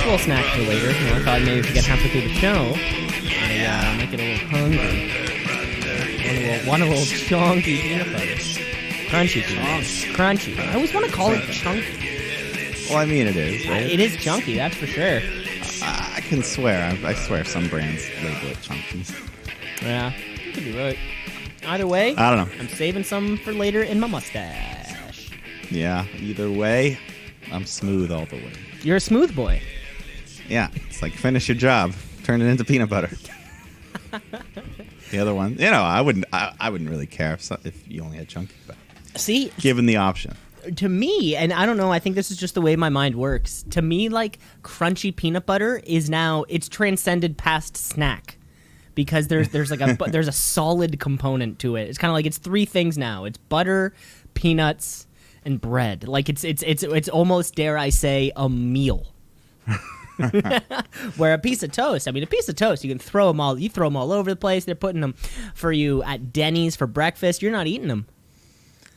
a little snack for later. I thought maybe if we get halfway through the show, I might get a little hungry. Want a little chunky peanut butter. Crunchy peanut butter. Crunchy. I always want to call it chunky. Well, I mean, it is, right? It is chunky, that's for sure. I can swear. I swear some brands label it chunky. Yeah, you could be right. Either way, I don't know. I'm saving some for later in my mustache. Yeah, either way, I'm smooth all the way. You're a smooth boy. Yeah, it's like finish your job, turn it into peanut butter. The other one, I wouldn't really care if you only had chunky, but see, given the option. To me, and I don't know, I think this is just the way my mind works. To me, like, crunchy peanut butter is now, it's transcended past snack. Because there's like there's a solid component to it. It's kind of like it's three things now. It's butter, peanuts, and bread. Like it's almost, dare I say, a meal. Where a piece of toast, you can throw them all. You throw them all over the place. They're putting them for you at Denny's for breakfast. You're not eating them.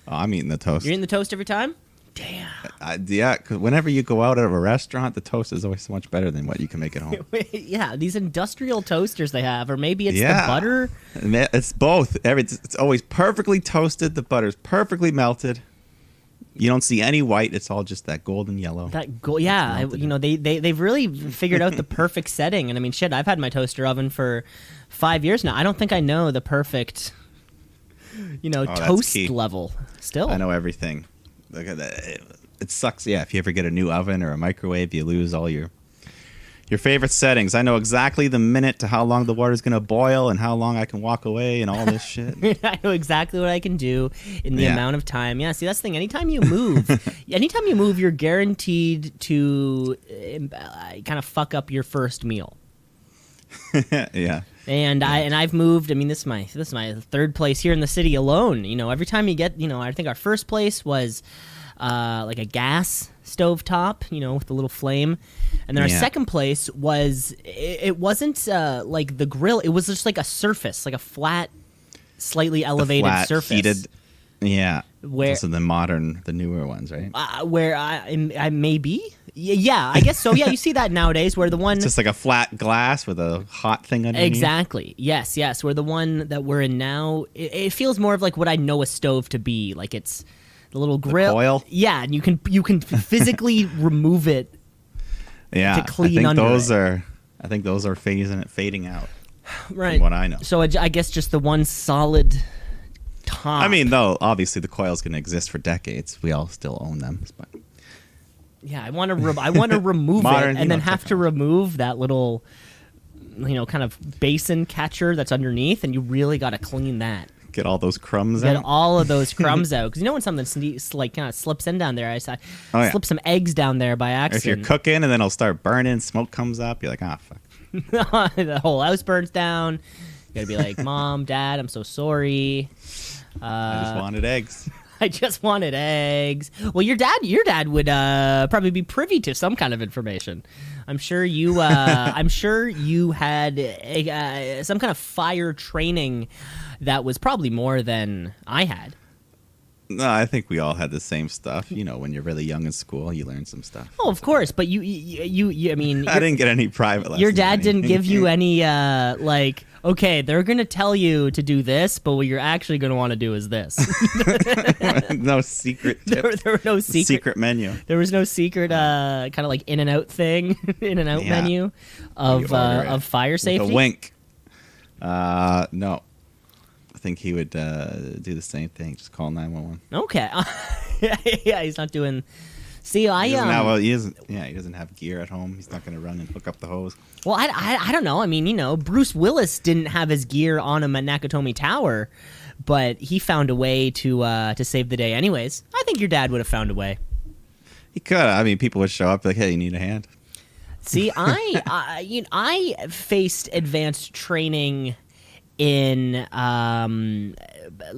Oh, I'm eating the toast. You're eating the toast every time? Damn. Yeah, because whenever you go out of a restaurant, the toast is always so much better than what you can make at home. Yeah, these industrial toasters they have, or maybe it's the butter. It's both. It's always perfectly toasted. The butter's perfectly melted. You don't see any white. It's all just that golden yellow. They've really figured out the perfect setting. And I mean, shit, I've had my toaster oven for 5 years now. I don't think I know the perfect, toast level still. I know everything. It sucks, if you ever get a new oven or a microwave, you lose all your favorite settings. I know exactly the minute to how long the water's going to boil and how long I can walk away and all this shit. I know exactly what I can do in the amount of time. Yeah, see, that's the thing. Anytime you move, you're guaranteed to kind of fuck up your first meal. Yeah. And I've moved. I mean, this is my third place here in the city alone. Every time you get, I think our first place was like a gas stove top, with the little flame, and then our second place was it wasn't like the grill. It was just like a surface, like a flat, slightly elevated surface, heated. Yeah. Where also the newer ones, right? Where I maybe. Yeah, I guess so. Yeah, you see that nowadays where the one... It's just like a flat glass with a hot thing underneath. Exactly. Yes. Where the one that we're in now, it feels more of like what I know a stove to be. Like it's the little grill. The coil? Yeah, and you can physically remove it to clean under it. I think those are fading out. Right. From what I know. So I guess just the one solid top. I mean, though, obviously the coil's going to exist for decades. We all still own them, but... Yeah, I want to remove it and then have to remove that little, kind of basin catcher that's underneath, and you really got to clean that. Get all those crumbs out. Get all of those crumbs out, because when something kind of slips in down there, I slip some eggs down there by accident. If you're cooking and then it'll start burning, smoke comes up, you're like, fuck. The whole house burns down. You got to be like, Mom, Dad, I'm so sorry. I just wanted eggs. I just wanted eggs. Well, your dad would probably be privy to some kind of information. I'm sure you had some kind of fire training that was probably more than I had. No, I think we all had the same stuff. When you're really young in school, you learn some stuff. Oh, of course, but you I mean, I didn't get any private lessons. Your dad didn't give you any okay, they're going to tell you to do this, but what you're actually going to want to do is this. No secret tips. There were no secret menu. There was no secret kind of like in and out thing, menu of fire safety. With a wink. No. I think he would do the same thing. Just call 911. Okay. Yeah, he's not doing... See, he doesn't have gear at home. He's not going to run and hook up the hose. Well, I don't know. I mean, Bruce Willis didn't have his gear on him at Nakatomi Tower, but he found a way to save the day anyways. I think your dad would have found a way. He could. I mean, people would show up like, hey, you need a hand? See, I faced advanced training in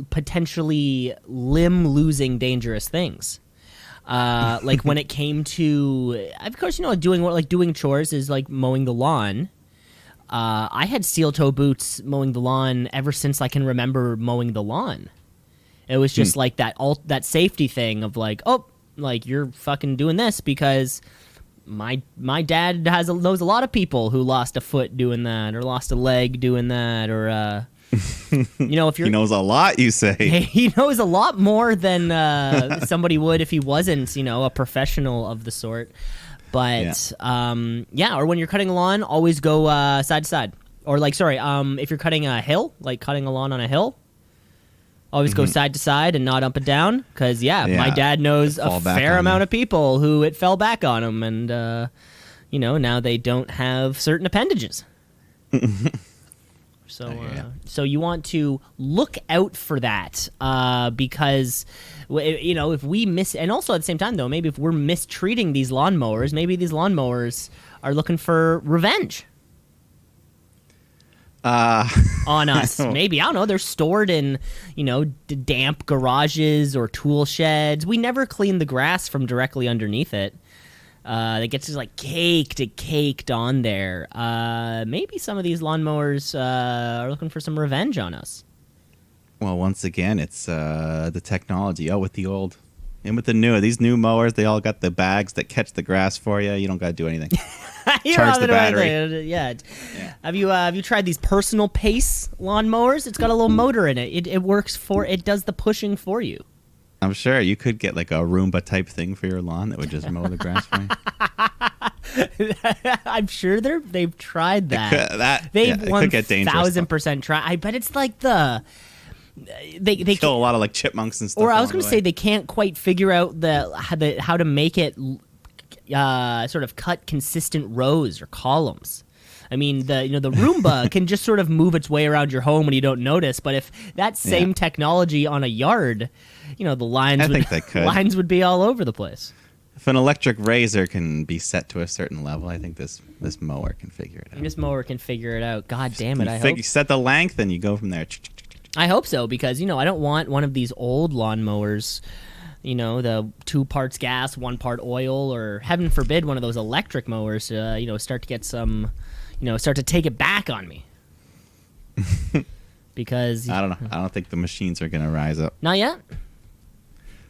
potentially limb-losing dangerous things. Like when it came to, of course, doing chores is like mowing the lawn. I had steel-toe boots mowing the lawn ever since I can remember mowing the lawn. It was just like that safety thing of like, oh, like you're fucking doing this because my dad knows a lot of people who lost a foot doing that, or lost a leg doing that, or if you're, he knows a lot, you say. He knows a lot more than somebody would if he wasn't, a professional of the sort. But or when you're cutting a lawn, always go side to side. Or if you're cutting a hill, like cutting a lawn on a hill, always go side to side and not up and down. Because my dad knows a fair amount of people who it fell back on them, and now they don't have certain appendages. So you want to look out for that because, if we miss... And also at the same time, though, maybe if we're mistreating these lawnmowers, maybe these lawnmowers are looking for revenge on us. Maybe, I don't know, they're stored in, damp garages or tool sheds. We never clean the grass from directly underneath it. That gets just caked on there. Maybe some of these lawnmowers are looking for some revenge on us. Well, once again, it's the technology. With the old and with the new. These new mowers, they all got the bags that catch the grass for you. You don't got to do anything. Charge the battery. Yeah. Have you tried these personal pace lawnmowers? It's got a little motor in it. It works it does the pushing for you. I'm sure you could get like a Roomba type thing for your lawn that would just mow the grass for you. I'm sure they've tried that. They've 1,000% tried. I bet it's like they kill a lot of like chipmunks and stuff. Or I was going to say they can't quite figure out how to make it sort of cut consistent rows or columns. I mean, the Roomba can just sort of move its way around your home when you don't notice. But if that same technology on a yard, the lines would be all over the place. If an electric razor can be set to a certain level, I think this mower can figure it out. This mower can figure it out. God damn it! You set the length and you go from there. I hope so, because I don't want one of these old lawnmowers. The 2 parts gas, 1 part oil, or heaven forbid, one of those electric mowers. Start to get some. Start to take it back on me. Because I don't know. I don't think the machines are going to rise up. Not yet?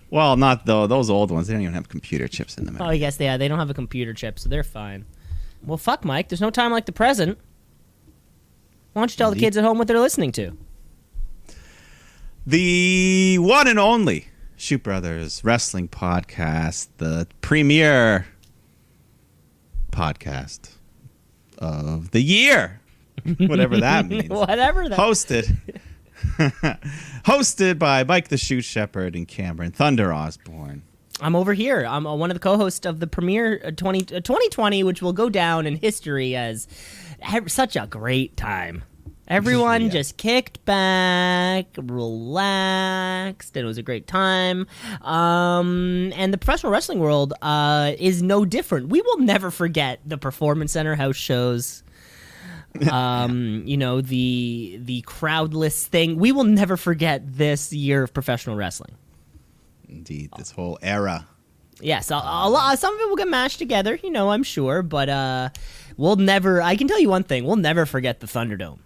Well, not though. Those old ones, they don't even have computer chips in them. Oh, I guess they don't have a computer chip, so they're fine. Well, fuck, Mike. There's no time like the present. Why don't you tell the kids at home what they're listening to? The one and only Shoot Brothers Wrestling Podcast, the premier podcast of the year, whatever that means. Hosted by Mike the Shoot Shepherd and Cameron Thunder Osborne. I'm over here. I'm one of the co-hosts of the premiere 2020, which will go down in history as such a great time. Everyone just kicked back, relaxed, and it was a great time. And the professional wrestling world is no different. We will never forget the Performance Center house shows. The crowdless thing. We will never forget this year of professional wrestling. Indeed, this whole era. Yes, some of it will get mashed together, I'm sure, but we'll never. I can tell you one thing: we'll never forget the Thunderdome.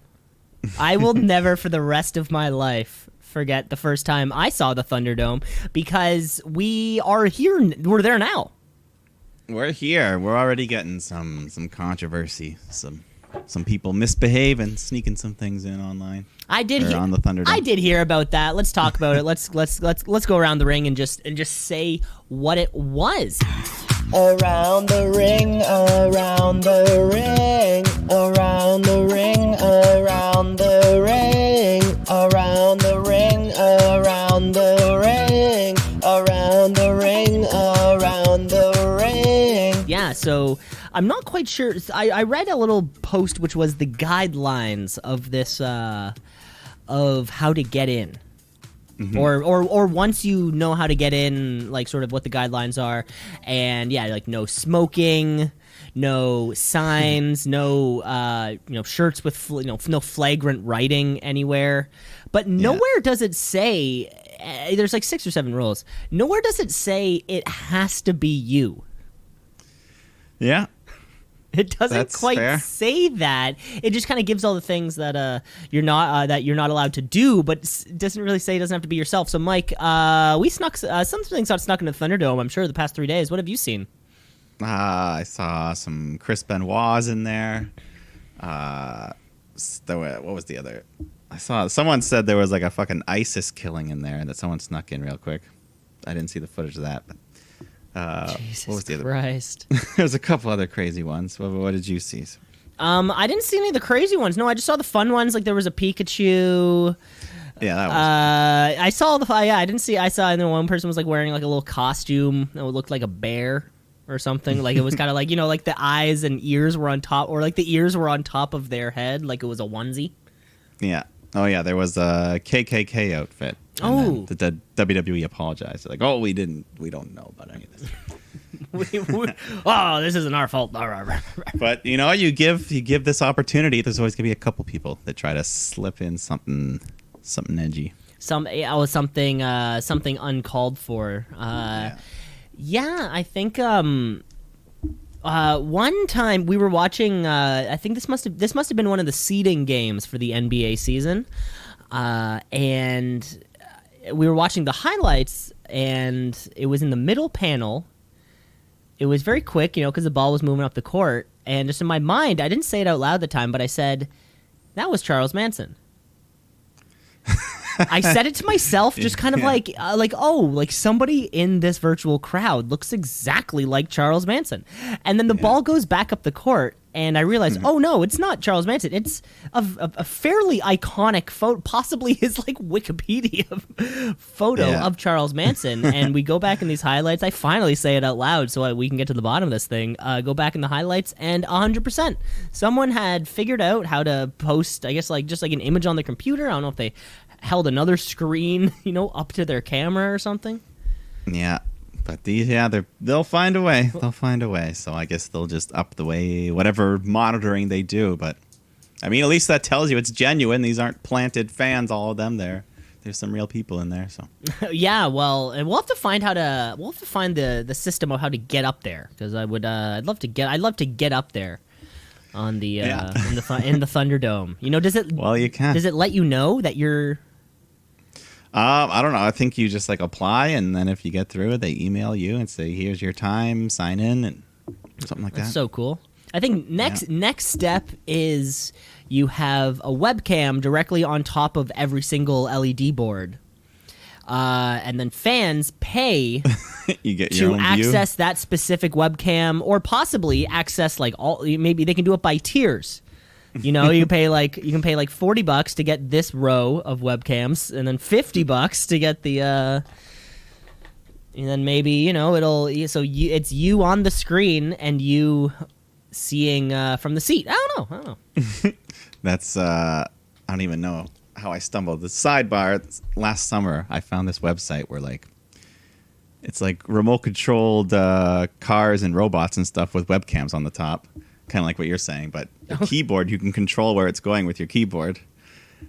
I will never, for the rest of my life, forget the first time I saw the Thunderdome, because we are here. We're there now. We're here. We're already getting some controversy. Some people misbehaving, sneaking some things in online. I did hear on the Thunderdome. I did hear about that. Let's talk about it. Let's go around the ring and just say what it was. Around the ring, around the ring, around the ring, around the ring, around the ring, around the ring, around the ring, around the ring. Yeah, so I'm not quite sure. I read a little post which was the guidelines of this, of how to get in. Mm-hmm. Or once you know how to get in, like sort of what the guidelines are, and like no smoking, no signs, no shirts with no flagrant writing anywhere, but nowhere does it say. There's like 6 or 7 rules. Nowhere does it say it has to be you. Yeah. It doesn't say that. It just kind of gives all the things that you're not allowed to do, but it doesn't really say it doesn't have to be yourself. So, Mike, we snuck some things got snuck into the Thunderdome. I'm sure the past 3 days. What have you seen? I saw some Chris Benoit's in there. What was the other? I saw someone said there was like a fucking ISIS killing in there that someone snuck in real quick. I didn't see the footage of that, but Jesus what was the other? Christ. There's a couple other crazy ones. What did you see? I didn't see any of the crazy ones. No, I just saw the fun ones. Like there was a Pikachu. Yeah, that was. I saw the. Yeah, I didn't see. I saw, and then one person was like wearing like a little costume that looked like a bear or something. Like it was kind of like, you know, like the eyes and ears were on top, or like the ears were on top of their head, like it was a onesie. Yeah. Oh yeah, there was a KKK outfit. And the WWE apologized. They're like, oh, we don't know about any of this. Oh, this isn't our fault. But you know, you give this opportunity. There's always gonna be a couple people that try to slip in something edgy. Something uncalled for. Yeah, I think one time we were watching. I think this must have been one of the seeding games for the NBA season, and we were watching the highlights, and it was in the middle panel. It was very quick, you know, because the ball was moving up the court, and just in my mind, I didn't say it out loud at the time, but I said, "That was Charles Manson." I said it to myself, just kind of like somebody in this virtual crowd looks exactly like Charles Manson. And then the ball goes back up the court, and I realized, oh no, it's not Charles Manson. It's a fairly iconic photo, possibly his like Wikipedia photo of Charles Manson. And we go back in these highlights. I finally say it out loud so we can get to the bottom of this thing. Go back in the highlights, and 100%, someone had figured out how to post, I guess, like just like an image on the computer. I don't know if they held another screen, you know, up to their camera or something. Yeah, but they'll find a way. They'll find a way. So I guess they'll just up the way, whatever monitoring they do. But I mean, at least that tells you it's genuine. These aren't planted fans, all of them. There's some real people in there. So yeah, well, and we'll have to find the system of how to get up there, because I'd love to get up there on the in the Thunderdome. You know, does it? Well, you can. Does it let you know that you're? I don't know. I think you just like apply, and then if you get through it, they email you and say, "Here's your time. Sign in," and something like that. That's so cool. I think next step is you have a webcam directly on top of every single LED board, and then fans pay you get your to own access view. That specific webcam, or possibly access like all. Maybe they can do it by tiers. You know, you can pay like $40 to get this row of webcams, and then $50 to get the. And then maybe, you know, it's you on the screen and you seeing from the seat. I don't know. That's I don't even know how I stumbled. The sidebar, last summer I found this website where like it's like remote controlled cars and robots and stuff with webcams on the top. Kind of like what you're saying, but the keyboard, you can control where it's going with your keyboard.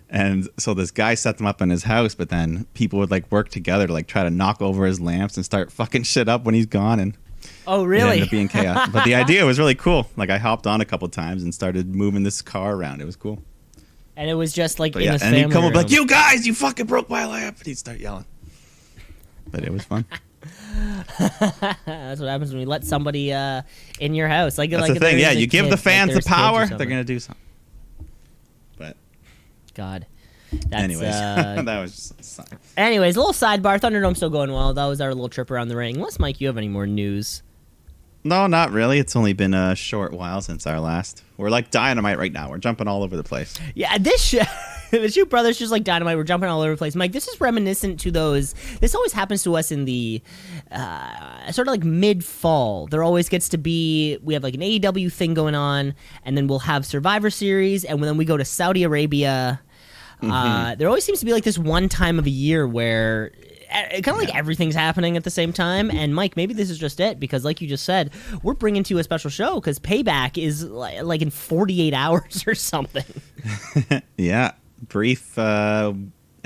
And so this guy set them up in his house, but then people would like work together to like try to knock over his lamps and start fucking shit up when he's gone. And oh, really? It ended up being chaos. But the idea was really cool. Like I hopped on a couple times and started moving this car around. It was cool. And it was just like but in his and family he'd come up room. like, "You guys, you fucking broke my lamp!" And he'd start yelling. But it was fun. That's what happens when you let somebody in your house. Like, that's like the thing. Yeah, you give the fans like the power, they're gonna do something. But God, that's, anyways, that was just. Anyways, a little sidebar. Thunderdome's still going well. That was our little trip around the ring. Unless, Mike, you have any more news? No, not really. It's only been a short while since our last. We're like dynamite right now. We're jumping all over the place. Yeah, the Shoot Brothers just like dynamite. We're jumping all over the place. Mike, this is reminiscent to those. This always happens to us in the sort of like mid-fall. There always gets to be, we have like an AEW thing going on, and then we'll have Survivor Series, and then we go to Saudi Arabia. There always seems to be like this one time of a year where kind of like everything's happening at the same time. And Mike, maybe this is just it, because like you just said, we're bringing to you a special show because PayBack is like in 48 hours or something. Yeah, brief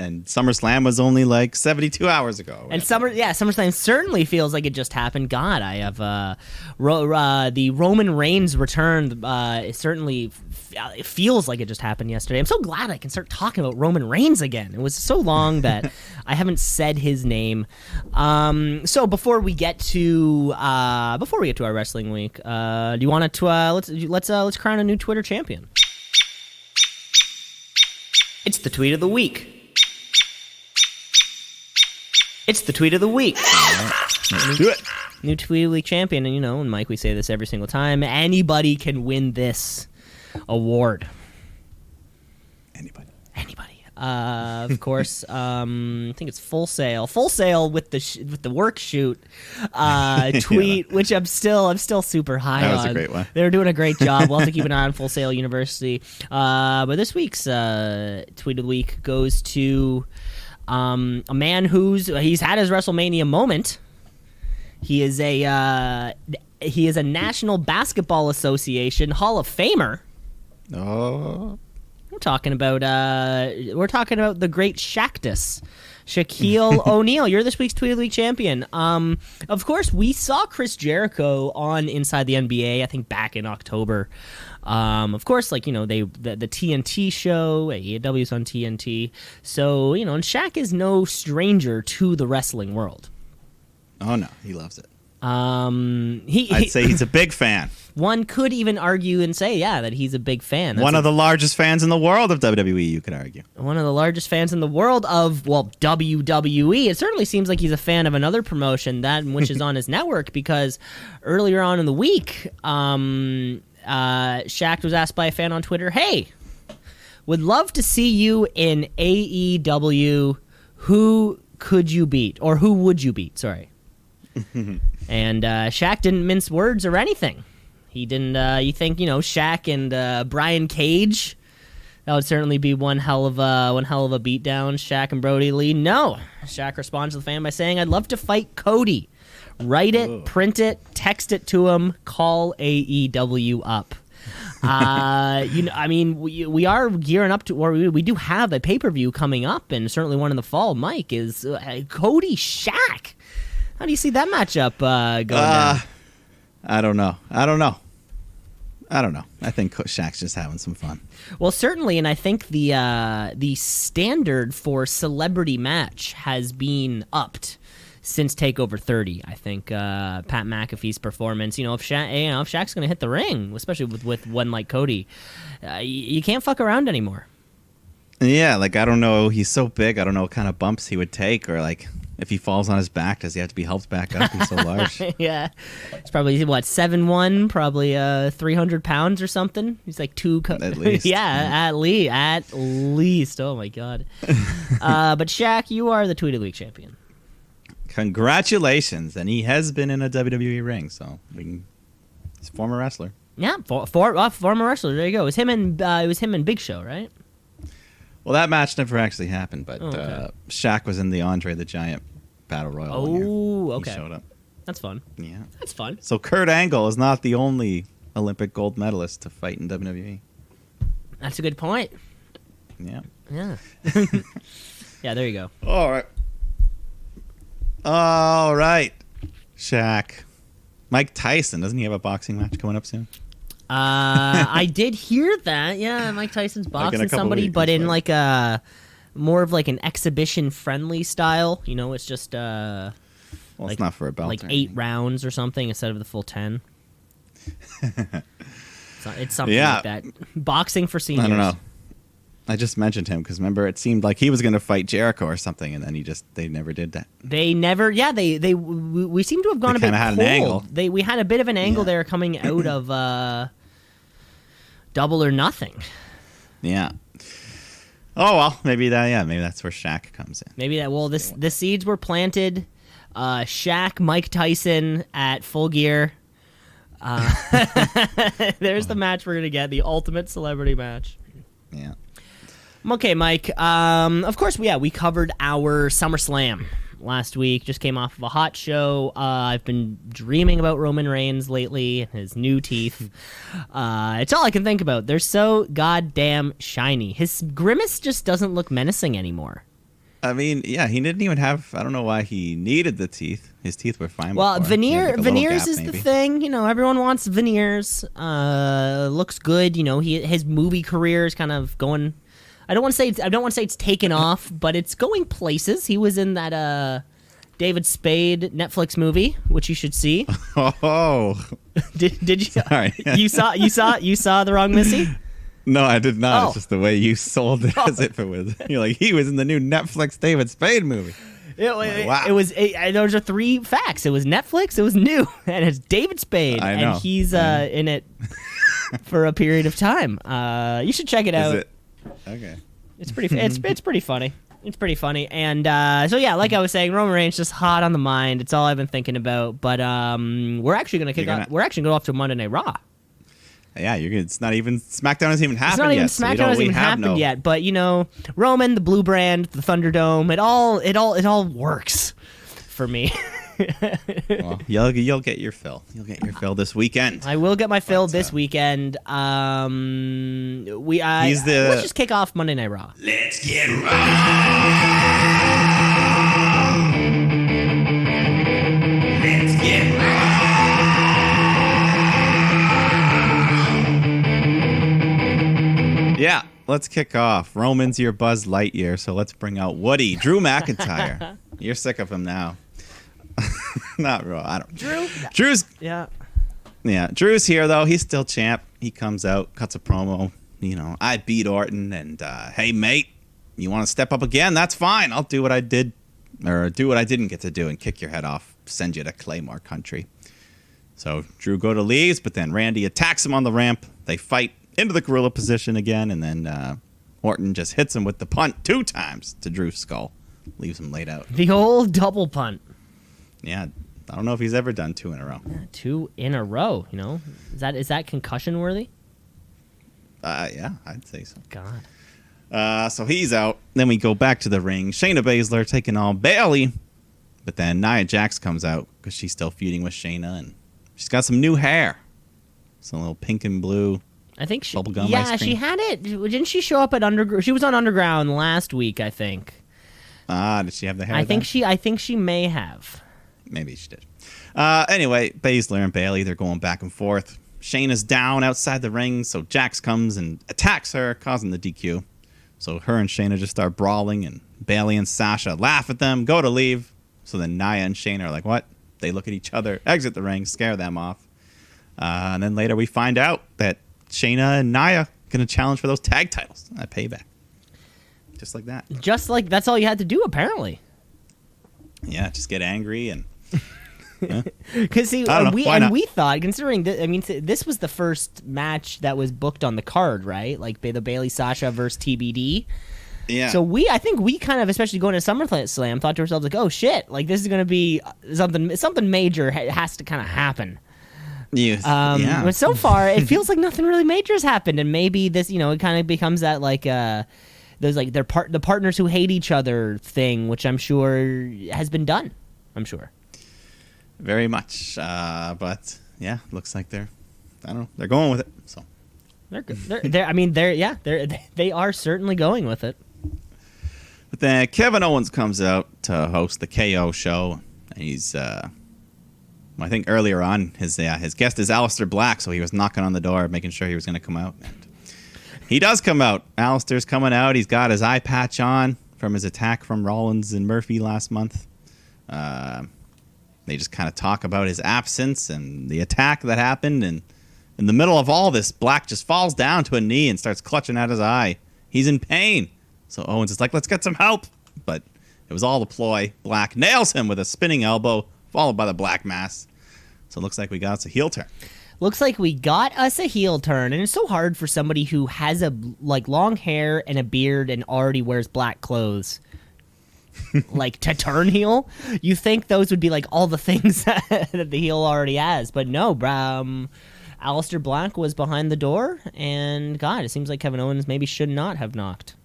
And SummerSlam was only like 72 hours ago. And SummerSlam certainly feels like it just happened. God, I have the Roman Reigns return. It certainly it feels like it just happened yesterday. I'm so glad I can start talking about Roman Reigns again. It was so long that I haven't said his name. So before we get to our wrestling week, do you want to let's crown a new Twitter champion? It's the tweet of the week. It's the tweet of the week. Let's do it. New tweet of the week champion, and and Mike, we say this every single time. Anybody can win this award. Anybody. Of course, I think it's Full Sail with the work shoot tweet, which I'm still super high on. That was a great one. They're doing a great job. We'll have to keep an eye on Full Sail University. But this week's tweet of the week goes to a man he's had his WrestleMania moment. He is a National Basketball Association Hall of Famer. Oh. We're talking about the great Shaqtus, Shaquille O'Neal. You're this week's Tweet of the Week champion. Of course, we saw Chris Jericho on Inside the NBA, I think back in October. Of course, the TNT show, AEW's on TNT. So, and Shaq is no stranger to the wrestling world. Oh, no, he loves it. I'd say he's a big fan. One could even argue and say, that he's a big fan. One of the largest fans in the world of WWE, you could argue. One of the largest fans in the world of, WWE. It certainly seems like he's a fan of another promotion, which is on his network, because earlier on in the week, Shaq was asked by a fan on Twitter, "Hey, would love to see you in AEW. Who could you beat? Or who would you beat? Sorry." And Shaq didn't mince words or anything. He didn't. You think Shaq and Brian Cage? That would certainly be one hell of a beatdown. Shaq and Brody Lee. No. Shaq responds to the fan by saying, "I'd love to fight Cody. Write it, print it, text it to him. Call AEW up." We are gearing up to, or we do have a pay-per-view coming up, and certainly one in the fall. Mike, is Cody Shaq. How do you see that matchup going down? I don't know. I think Shaq's just having some fun. Well, certainly, and I think the standard for celebrity match has been upped since TakeOver 30. I think Pat McAfee's performance. If Shaq's going to hit the ring, especially with one like Cody, you can't fuck around anymore. Yeah, I don't know. He's so big. I don't know what kind of bumps he would take, or if he falls on his back, does he have to be helped back up? He's so large. Yeah. It's probably, 7'1", probably 300 pounds or something. He's like at least. At least. Oh, my God. But Shaq, you are the Tweet of the Week champion. Congratulations. And he has been in a WWE ring, so he's a former wrestler. Yeah, former wrestler. There you go. It was him and Big Show, right? Well, that match never actually happened, but okay. Shaq was in the Andre the Giant Battle Royal. Oh, okay. He showed up. That's fun. Yeah. That's fun. So Kurt Angle is not the only Olympic gold medalist to fight in WWE. That's a good point. Yeah. Yeah. Yeah, there you go. All right. Shaq. Mike Tyson, doesn't he have a boxing match coming up soon? I did hear that. Yeah, Mike Tyson's boxing somebody, but in a more of an exhibition friendly style. It's just it's not for a belt. 8 rounds or something instead of the full 10. It's something like that. Boxing for seniors. I don't know. I just mentioned him because remember it seemed like he was going to fight Jericho or something, and then they never did that. They never. Yeah, we seem to have gone a bit had cold. An angle. We had a bit of an angle there coming out of Double or Nothing. Yeah. Oh well, maybe that's where Shaq comes in. Maybe that. Well, the seeds were planted. Shaq, Mike Tyson at Full Gear. There's the match we're gonna get, the ultimate celebrity match. Yeah. Okay, Mike. Of course, we covered our SummerSlam last week. Just came off of a hot show. I've been dreaming about Roman Reigns lately and his new teeth. It's all I can think about. They're so goddamn shiny. His grimace just doesn't look menacing anymore. I mean, yeah, he didn't even have. I don't know why he needed the teeth. His teeth were fine. Well, before. veneers gap, is maybe. the thing. Everyone wants veneers. Looks good. His movie career is kind of going. I don't want to say it's taken off, but it's going places. He was in that David Spade Netflix movie, which you should see. Oh, did you? Sorry. you saw the wrong Missy. No, I did not. Oh. It's just the way you sold it as if it was. You're like, he was in the new Netflix David Spade movie. Wow. Those are 3 facts. It was Netflix, it was new, and it's David Spade. I know. And he's in it for a period of time. You should check it out. Is it? Okay. It's pretty. It's pretty funny. It's pretty funny. And so yeah, like I was saying, Roman Reigns just hot on the mind. It's all I've been thinking about. But we're actually gonna kick off. We're actually gonna go off to Monday Night Raw. Yeah, it's not even SmackDown hasn't even happened It's not even yet. SmackDown hasn't even happened yet. But Roman, the Blue Brand, the Thunderdome, it all works for me. Well, you'll get your fill. You'll get your fill this weekend. I will get my fill this weekend. Let's just kick off Monday Night Raw. Let's get raw. Let's get raw. Yeah, let's kick off. Roman's your Buzz Lightyear, so let's bring out Woody. Drew McIntyre. You're sick of him now. Not Raw. I don't. Drew's. Yeah. Yeah, Drew's here though. He's still champ. He comes out, cuts a promo. I beat Orton, and hey mate, you want to step up again? That's fine. I'll do what I did, or do what I didn't get to do, and kick your head off. Send you to Claymore Country. So Drew leaves, but then Randy attacks him on the ramp. They fight into the gorilla position again, and then Orton just hits him with the punt 2 times to Drew's skull, leaves him laid out. The old double punt. Yeah, I don't know if he's ever done 2 in a row. 2 in a row. Is that concussion worthy? Yeah, I'd say so. God. So he's out. Then we go back to the ring. Shayna Baszler taking on Bayley, but then Nia Jax comes out because she's still feuding with Shayna, and she's got some new hair, some little pink and blue. I think she. Bubblegum Yeah, ice cream. she had it. Didn't she show up at Underground? She was on Underground last week, I think. Did she have the hair? I think she may have. Maybe she did. Anyway, Baszler and Bayley, they're going back and forth. Shayna's down outside the ring, so Jax comes and attacks her, causing the DQ. So her and Shayna just start brawling, and Bayley and Sasha laugh at them, go to leave. So then Nia and Shayna are like, what? They look at each other, exit the ring, scare them off. And then later we find out that Shayna and Nia going to challenge for those tag titles at PayBack. Just like that. Just like that's all you had to do, apparently. Yeah, just get angry and... Because we thought, considering this was the first match that was booked on the card, right? Like the Bayley Sasha versus TBD. Yeah. So I think we kind of, especially going to SummerSlam, thought to ourselves like, oh shit, like this is going to be something major has to kind of happen. Yeah. But so far, it feels like nothing really major has happened, and maybe this, it kind of becomes that like those like the partners who hate each other thing, which I'm sure has been done. I'm sure. Very much, but yeah, looks like they're going with it. So they're good. They are certainly going with it. But then Kevin Owens comes out to host the KO show, and he's I think earlier on his guest is Aleister Black, so he was knocking on the door, making sure he was going to come out. And he does come out. Aleister's coming out. He's got his eye patch on from his attack from Rollins and Murphy last month. They just kind of talk about his absence and the attack that happened. And in the middle of all this, Black just falls down to a knee and starts clutching at his eye. He's in pain. So Owens is like, let's get some help. But it was all the ploy. Black nails him with a spinning elbow, followed by the Black Mass. So it looks like we got us a heel turn. Looks like we got us a heel turn. And it's so hard for somebody who has long hair and a beard and already wears black clothes. Like to turn heel. You think those would be like all the things that the heel already has, but no. Aleister Black was behind the door, and God, it seems like Kevin Owens maybe should not have knocked.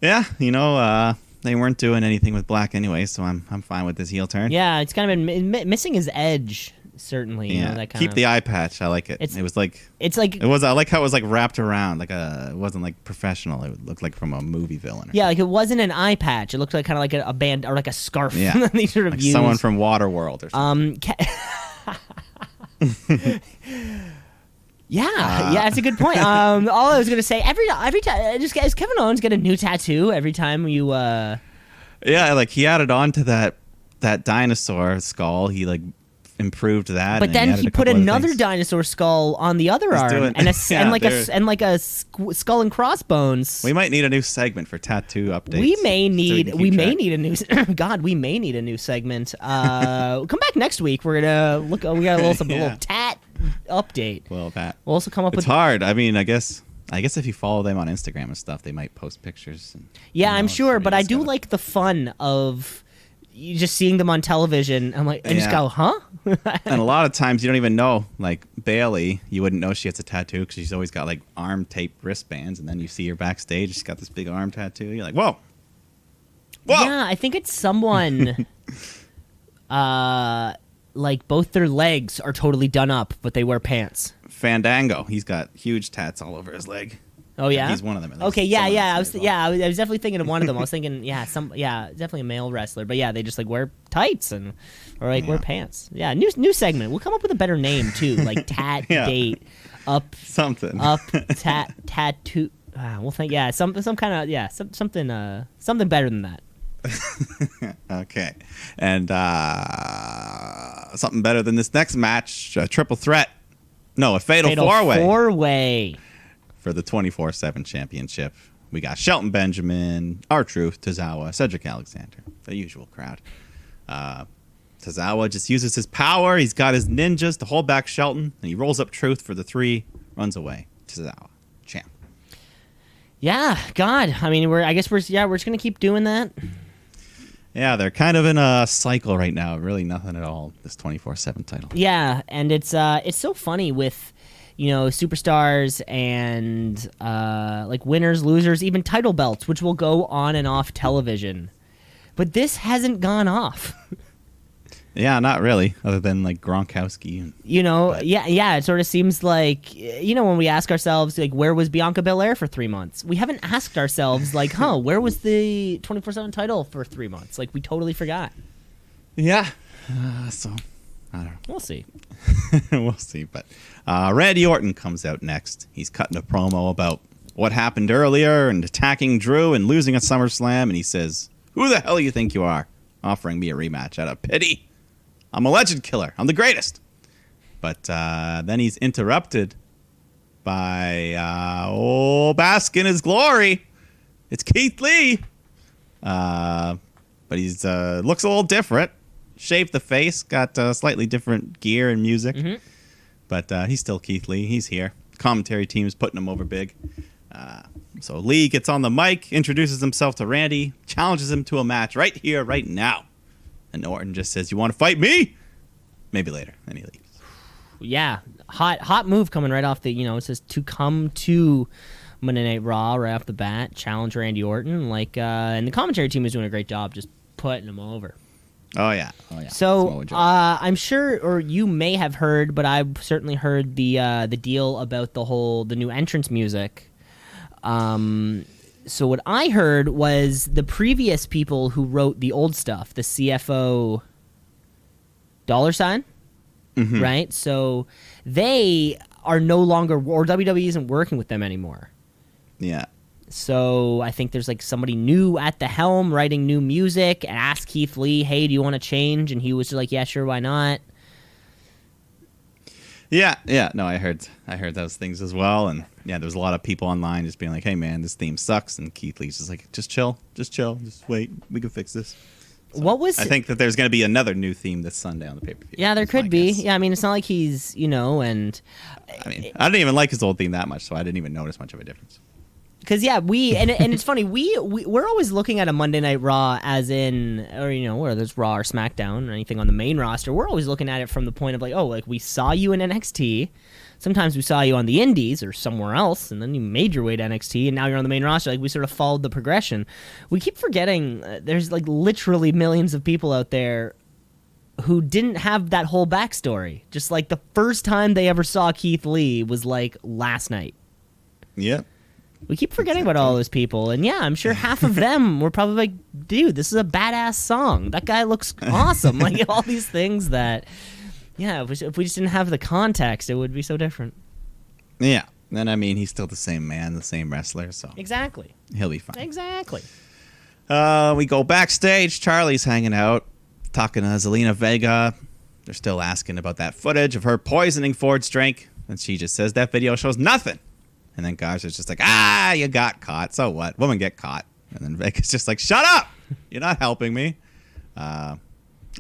Yeah, they weren't doing anything with Black anyway, so I'm fine with this heel turn. Yeah, it's kind of been missing his edge certainly. You know, that kind keep of, the eye patch. I like it. It's it was like it was. I like how it was like wrapped around. It wasn't like professional. It looked like from a movie villain. Yeah, like it wasn't an eye patch. It looked like kind of like a band or like a scarf. Yeah, they sort of like used. someone from Waterworld or something. Yeah, that's a good point. All I was gonna say, every time, just guys, Kevin Owens get a new tattoo every time you. Yeah, like he added on to that dinosaur skull. He like improved that. But then he put another dinosaur skull on the other arm, and a skull and crossbones. We might need a new segment for tattoo updates. We may need a new. God, we may need a new segment. Come back next week. We're gonna look. We got a little tat update. Well, that we'll also come up with. It's hard. I mean, I guess if you follow them on Instagram and stuff, they might post pictures. And, I'm sure, but I do like the fun of. You just seeing them on television, I'm like, and just go, huh? And a lot of times you don't even know. Like Bailey, you wouldn't know she has a tattoo because she's always got like arm taped wristbands, and then you see her backstage, she's got this big arm tattoo. You're like, whoa. Yeah, I think it's someone. Like both their legs are totally done up, but they wear pants. Fandango, he's got huge tats all over his leg. Oh yeah, he's one of them. Okay, I was definitely thinking of one of them. I was thinking, definitely a male wrestler. But yeah, they just like wear tights or wear pants. Yeah, new segment. We'll come up with a better name too, like tat date up something tattoo. We'll think something something better than that. Okay, and something better than this next match, a triple threat. No, a fatal four-way. For the 24/7 championship. We got Shelton Benjamin, R-Truth, Tozawa, Cedric Alexander, the usual crowd. Tozawa just uses his power. He's got his ninjas to hold back Shelton, and he rolls up Truth for the 3, runs away. Tozawa, champ. Yeah, God. I mean, we're just gonna keep doing that. Yeah, they're kind of in a cycle right now. Really nothing at all, this 24/7 title. Yeah, and it's so funny with superstars and like winners, losers, even title belts, which will go on and off television. But this hasn't gone off. Yeah, not really, other than like Gronkowski. It sort of seems like, when we ask ourselves, like, where was Bianca Belair for 3 months? We haven't asked ourselves, like, where was the 24/7 title for 3 months? Like, we totally forgot. Yeah. So, I don't know. We'll see. We'll see, but Randy Orton comes out next. He's cutting a promo about what happened earlier and attacking Drew and losing at SummerSlam, and he says, "Who the hell you think you are, offering me a rematch out of pity? I'm a legend killer. I'm the greatest." But then he's interrupted by bask in his glory. It's Keith Lee. But he's looks a little different. Shaved the face, got slightly different gear and music. Mm-hmm. But he's still Keith Lee. He's here. Commentary team is putting him over big. So Lee gets on the mic, introduces himself to Randy, challenges him to a match right here, right now. And Orton just says, "You want to fight me? Maybe later." And he leaves. Yeah, hot move coming right off the, it says to come to Monday Night Raw right off the bat, challenge Randy Orton. And the commentary team is doing a great job just putting him over. Oh yeah. So I'm sure, or you may have heard, but I've certainly heard the deal about the new entrance music. So what I heard was the previous people who wrote the old stuff, the CFO $, mm-hmm. right? So they are no longer, or WWE isn't working with them anymore. Yeah. So I think there's like somebody new at the helm writing new music, and asked Keith Lee, "Hey, do you want to change?" And he was just like, "Yeah, sure, why not?" Yeah. No, I heard those things as well, and yeah, there was a lot of people online just being like, "Hey, man, this theme sucks," and Keith Lee's just like, "Just chill, just wait, we can fix this." So I think that there's going to be another new theme this Sunday on the pay-per-view. Yeah, there could be. Yeah, I mean, it's not like he's, and I mean, I didn't even like his old theme that much, so I didn't even notice much of a difference. Because and it's funny, we're always looking at a Monday Night Raw as in, or whether it's Raw or SmackDown or anything on the main roster, we're always looking at it from the point of like, oh, like we saw you in NXT, sometimes we saw you on the Indies or somewhere else, and then you made your way to NXT, and now you're on the main roster. Like we sort of followed the progression. We keep forgetting there's like literally millions of people out there who didn't have that whole backstory. Just like the first time they ever saw Keith Lee was like last night. Yep. We keep forgetting about all those people, and yeah, I'm sure half of them were probably like, dude, this is a badass song. That guy looks awesome. Like all these things that, yeah, if we just didn't have the context, it would be so different. Yeah. And I mean, he's still the same man, the same wrestler, so Exactly. he'll be fine. Exactly. We go backstage. Charlie's hanging out, talking to Zelina Vega. They're still asking about that footage of her poisoning Ford's drink, and she just says that video shows nothing. And then Garza's just like, you got caught. So what? Women get caught. And then Vega's just like, shut up! You're not helping me. And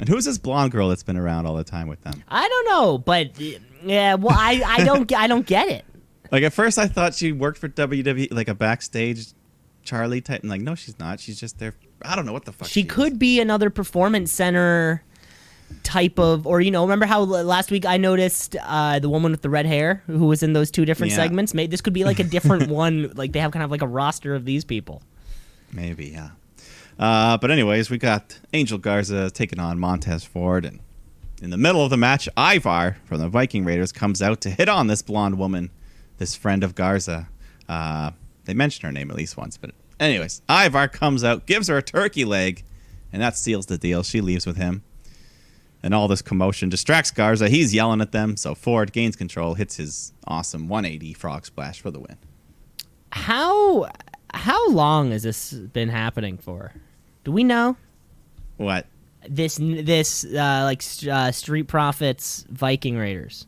who's this blonde girl that's been around all the time with them? I don't know, but yeah, well, I don't get it. Like, at first I thought she worked for WWE, like a backstage Charlie type. And like, no, she's not. She's just there. I don't know what the fuck She could be another performance center type of, or, remember how last week I noticed the woman with the red hair who was in those two different segments? Maybe this could be like a different one. Like, they have kind of like a roster of these people. Maybe, yeah. But anyways, we got Angel Garza taking on Montez Ford. And in the middle of the match, Ivar from the Viking Raiders comes out to hit on this blonde woman, this friend of Garza. They mentioned her name at least once. But anyways, Ivar comes out, gives her a turkey leg, and that seals the deal. She leaves with him. And all this commotion distracts Garza. He's yelling at them, so Ford gains control, hits his awesome 180 frog splash for the win. How long has this been happening for? Do we know? What? This Street Profits Viking Raiders.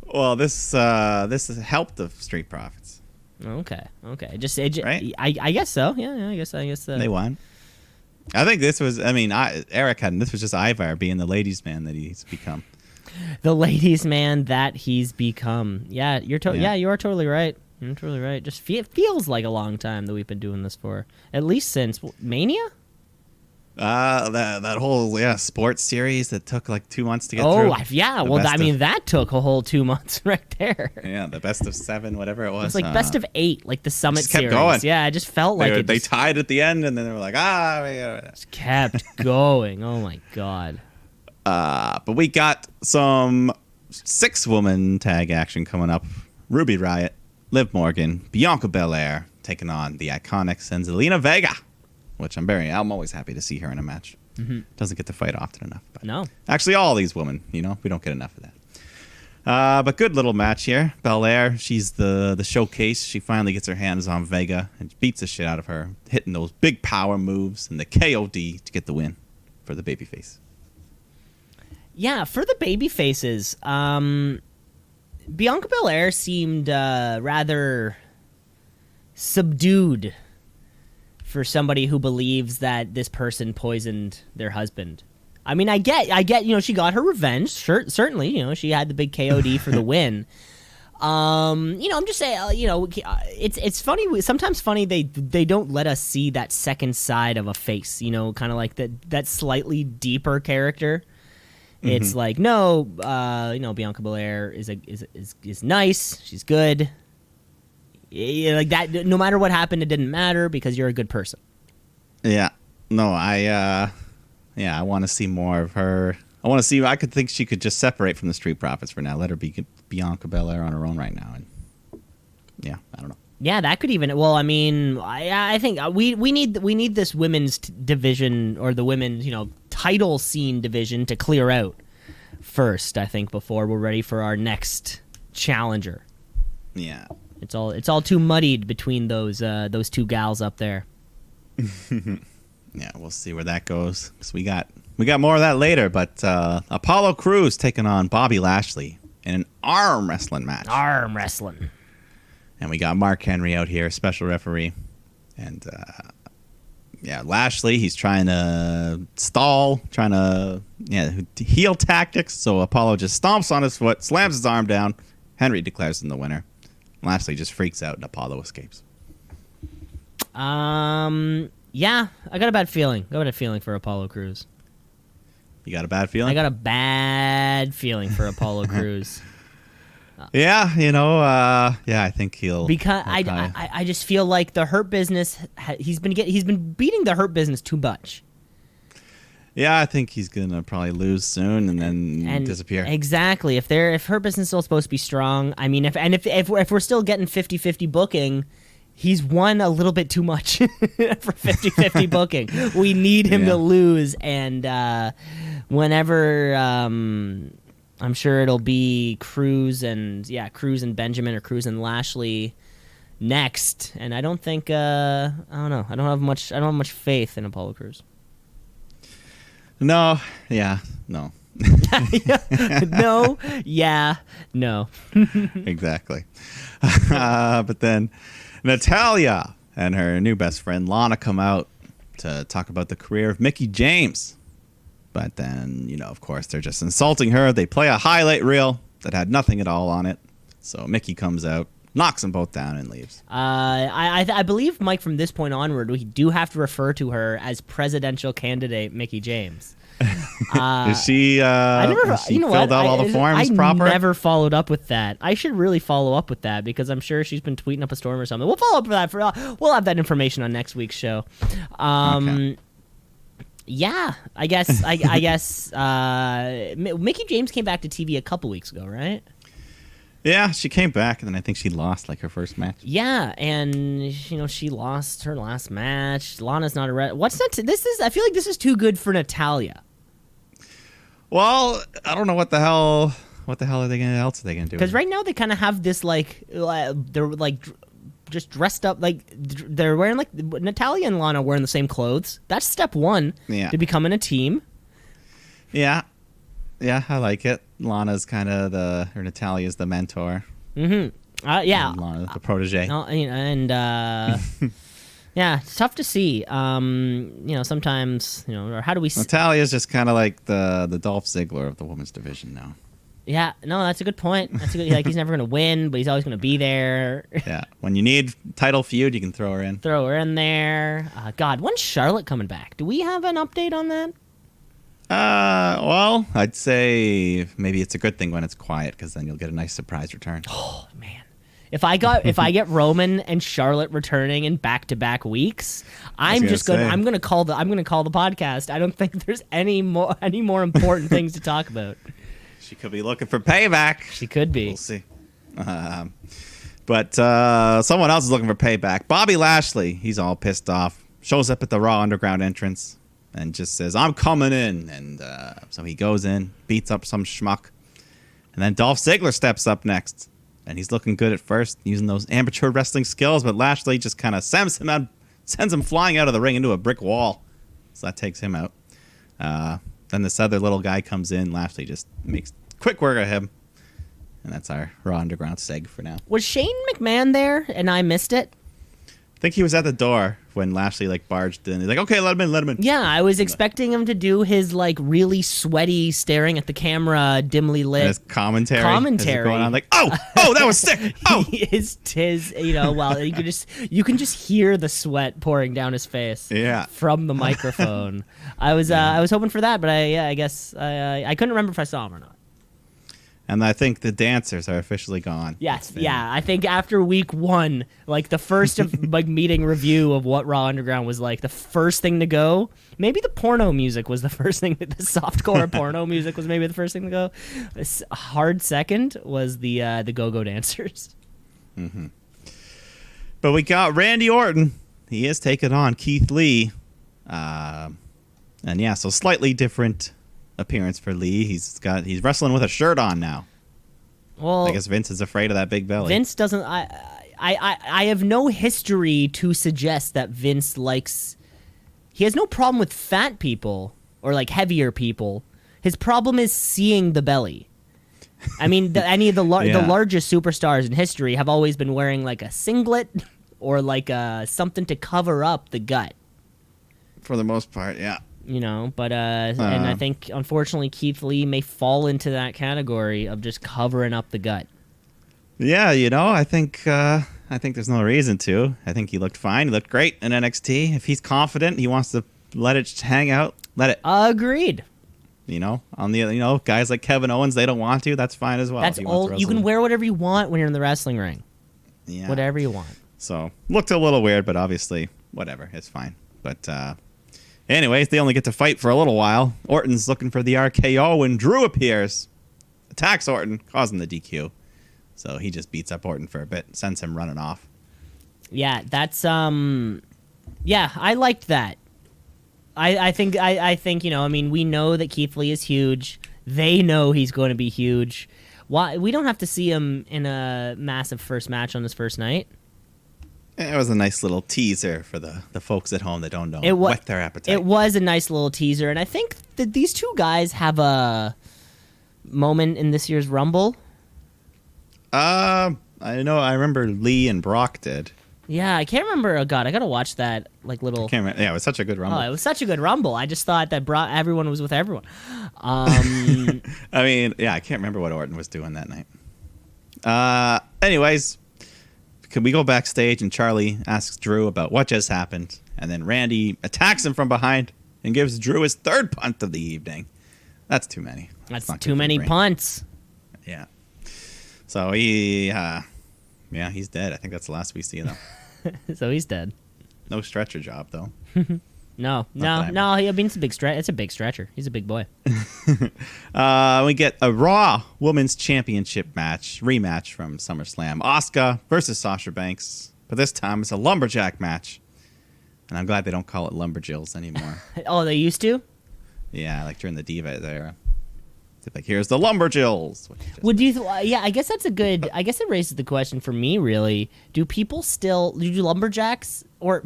Well, this has helped the Street Profits. Okay. Right? I guess so. Yeah. I guess. They won. I think this was. I mean, Eric had. This was just Ivar being the ladies' man that he's become. The ladies' man that he's become. Yeah, you are totally right. You're totally right. Just it feels like a long time that we've been doing this for. At least since Mania. That whole sports series that took like 2 months to get through. That took a whole 2 months right there. Yeah, the best of 7, whatever it was. It was like best of 8, like the Summit just kept series. Going. Yeah, I just felt like they tied at the end, and then they were like, just kept going. Oh my god. But we got some 6-woman tag action coming up. Ruby Riott, Liv Morgan, Bianca Belair taking on the Iconics and Zelina Vega. Which I'm always happy to see her in a match. Mm-hmm. Doesn't get to fight often enough. But no. Actually, all these women, we don't get enough of that. But good little match here. Belair, she's the showcase. She finally gets her hands on Vega and beats the shit out of her, hitting those big power moves and the KOD to get the win for the babyface. Yeah, for the babyfaces, Bianca Belair seemed rather subdued for somebody who believes that this person poisoned their husband. I mean, I get, she got her revenge. Certainly, she had the big KOD for the win. I'm just saying, it's funny. Sometimes funny they don't let us see that second side of a face. Kind of like that slightly deeper character. Mm-hmm. It's like, no, Bianca Belair is nice. She's good. Like that, no matter what happened, it didn't matter because you're a good person. Yeah. No, I want to see more of her. I could think she could just separate from the Street Profits for now. Let her be Bianca Belair on her own right now. And yeah, I don't know. Yeah, that could even. Well, I mean, I think we need this women's division or the women's title scene division to clear out first. I think before we're ready for our next challenger. Yeah. It's all too muddied between those two gals up there. Yeah, we'll see where that goes. 'Cause we got more of that later. But Apollo Crews taking on Bobby Lashley in an arm wrestling match. Arm wrestling. And we got Mark Henry out here, special referee. And Lashley, he's trying to stall, heel tactics. So Apollo just stomps on his foot, slams his arm down. Henry declares him the winner. Lashley just freaks out and Apollo escapes. Yeah, I got a bad feeling. For Apollo Crews. You got a bad feeling? I got a bad feling for Apollo Crews. Yeah, I think he'll. Because I just feel like the Hurt Business, he's been beating the Hurt Business too much. Yeah, I think he's gonna probably lose soon and then disappear. Exactly. If her business is still supposed to be strong, I mean, if we're still getting 50-50 booking, he's won a little bit too much for 50-50 booking. We need him to lose, and whenever I'm sure it'll be Cruz and Benjamin or Cruz and Lashley next, and I don't think I don't know. I don't have much faith in Apollo Crews. No, yeah, no. No, yeah, no. Exactly. But then Natalya and her new best friend Lana come out to talk about the career of Mickie James. But then, of course, they're just insulting her. They play a highlight reel that had nothing at all on it. So Mickie comes out, knocks them both down, and leaves. I believe, Mike, from this point onward, we do have to refer to her as presidential candidate Mickie James. Is she? Filled out all the forms proper? I never followed up with that. I should really follow up with that because I'm sure she's been tweeting up a storm or something. We'll follow up with that. We'll have that information on next week's show. Okay. Yeah, I guess. Mickie James came back to TV a couple weeks ago, right? Yeah, she came back, and then I think she lost her first match. Yeah, and she lost her last match. Lana's not a what's that? I feel like this is too good for Natalya. Well, I don't know what the hell are they gonna do? Because right now they kind of have this they're just dressed up they're wearing Natalya and Lana wearing the same clothes. That's step one to becoming a team. Yeah, I like it. Lana's kind of Natalya's the mentor. Mm-hmm. Yeah. And Lana, the protege. Yeah, it's tough to see. Sometimes, or how do we... Natalya's just kind of like the Dolph Ziggler of the women's division now. Yeah, no, that's a good point. That's a good. He's never going to win, but he's always going to be there. Yeah, when you need title feud, you can throw her in. Throw her in there. God, when's Charlotte coming back? Do we have an update on that? Well, I'd say maybe it's a good thing when it's quiet because then you'll get a nice surprise return. Oh man, if I get Roman and Charlotte returning in back-to-back weeks, I'm gonna call the podcast. I don't think there's any more important things to talk about. She could be looking for payback. She could be. We'll see. But someone else is looking for payback. Bobby Lashley, he's all pissed off. Shows up at the Raw Underground entrance and just says, "I'm coming in." And so he goes in, beats up some schmuck. And then Dolph Ziggler steps up next. And he's looking good at first, using those amateur wrestling skills. But Lashley just kind of sends him flying out of the ring into a brick wall. So that takes him out. Then this other little guy comes in. Lashley just makes quick work of him. And that's our Raw Underground seg for now. Was Shane McMahon there and I missed it? I think he was at the door when Lashley barged in. He's like, "Okay, let him in." Yeah, I was expecting him to do his really sweaty, staring at the camera, dimly lit and his commentary going on oh, that was sick. Oh, his well, you can just hear the sweat pouring down his face. Yeah. From the microphone. I was hoping for that, but I guess I couldn't remember if I saw him or not. And I think the dancers are officially gone. Yes, yeah. I think after week one, the first meeting review of what Raw Underground was like, the first thing to go, maybe the porno music was the first thing. The softcore porno music was maybe the first thing to go. A hard second was the go-go dancers. Mm-hmm. But we got Randy Orton. He is taking on Keith Lee. And yeah, so slightly different appearance for Lee. He's wrestling with a shirt on now. Well, I guess Vince is afraid of that big belly. Vince doesn't. I have no history to suggest that Vince likes. He has no problem with fat people or heavier people. His problem is seeing the belly. I mean, any of the largest superstars in history have always been wearing a singlet or something to cover up the gut. For the most part, yeah. But and I think unfortunately Keith Lee may fall into that category of just covering up the gut. Yeah, I think there's no reason to. I think he looked fine. He looked great in NXT. If he's confident, he wants to let it hang out. Let it. Agreed. On the guys like Kevin Owens, they don't want to. That's fine as well. That's all. You can wear whatever you want when you're in the wrestling ring. Yeah. Whatever you want. So looked a little weird, but obviously whatever, it's fine. But. Anyways, they only get to fight for a little while. Orton's looking for the RKO when Drew appears. Attacks Orton, causing the DQ. So he just beats up Orton for a bit, sends him running off. Yeah, that's yeah, I liked that. I think we know that Keith Lee is huge. They know he's going to be huge. Why we don't have to see him in a massive first match on his first night? It was a nice little teaser for the folks at home that don't know. Whet their appetite. It was a nice little teaser, and I think that these two guys have a moment in this year's Rumble. I know. I remember Lee and Brock did. Yeah, I can't remember. Oh God, I gotta watch that I can't remember. Yeah, it was such a good Rumble. Oh, it was such a good Rumble. I just thought that everyone was with everyone. I mean, yeah, I can't remember what Orton was doing that night. Anyways, can we go backstage and Charlie asks Drew about what just happened, and then Randy attacks him from behind and gives Drew his third punt of the evening. That's too many. That's too many punts. Yeah. So he's dead. I think that's the last we see of him. So he's dead. No stretcher job though. No. I mean, it's a big stretch. It's a big stretcher. He's a big boy. We get a Raw Women's Championship rematch from SummerSlam. Asuka versus Sasha Banks, but this time it's a lumberjack match. And I'm glad they don't call it lumberjills anymore. Oh, they used to? Yeah, like during the Diva era. Like, here's the lumberjills. Would you? Yeah, I guess that's a good. I guess it raises the question for me. Really, do lumberjacks, or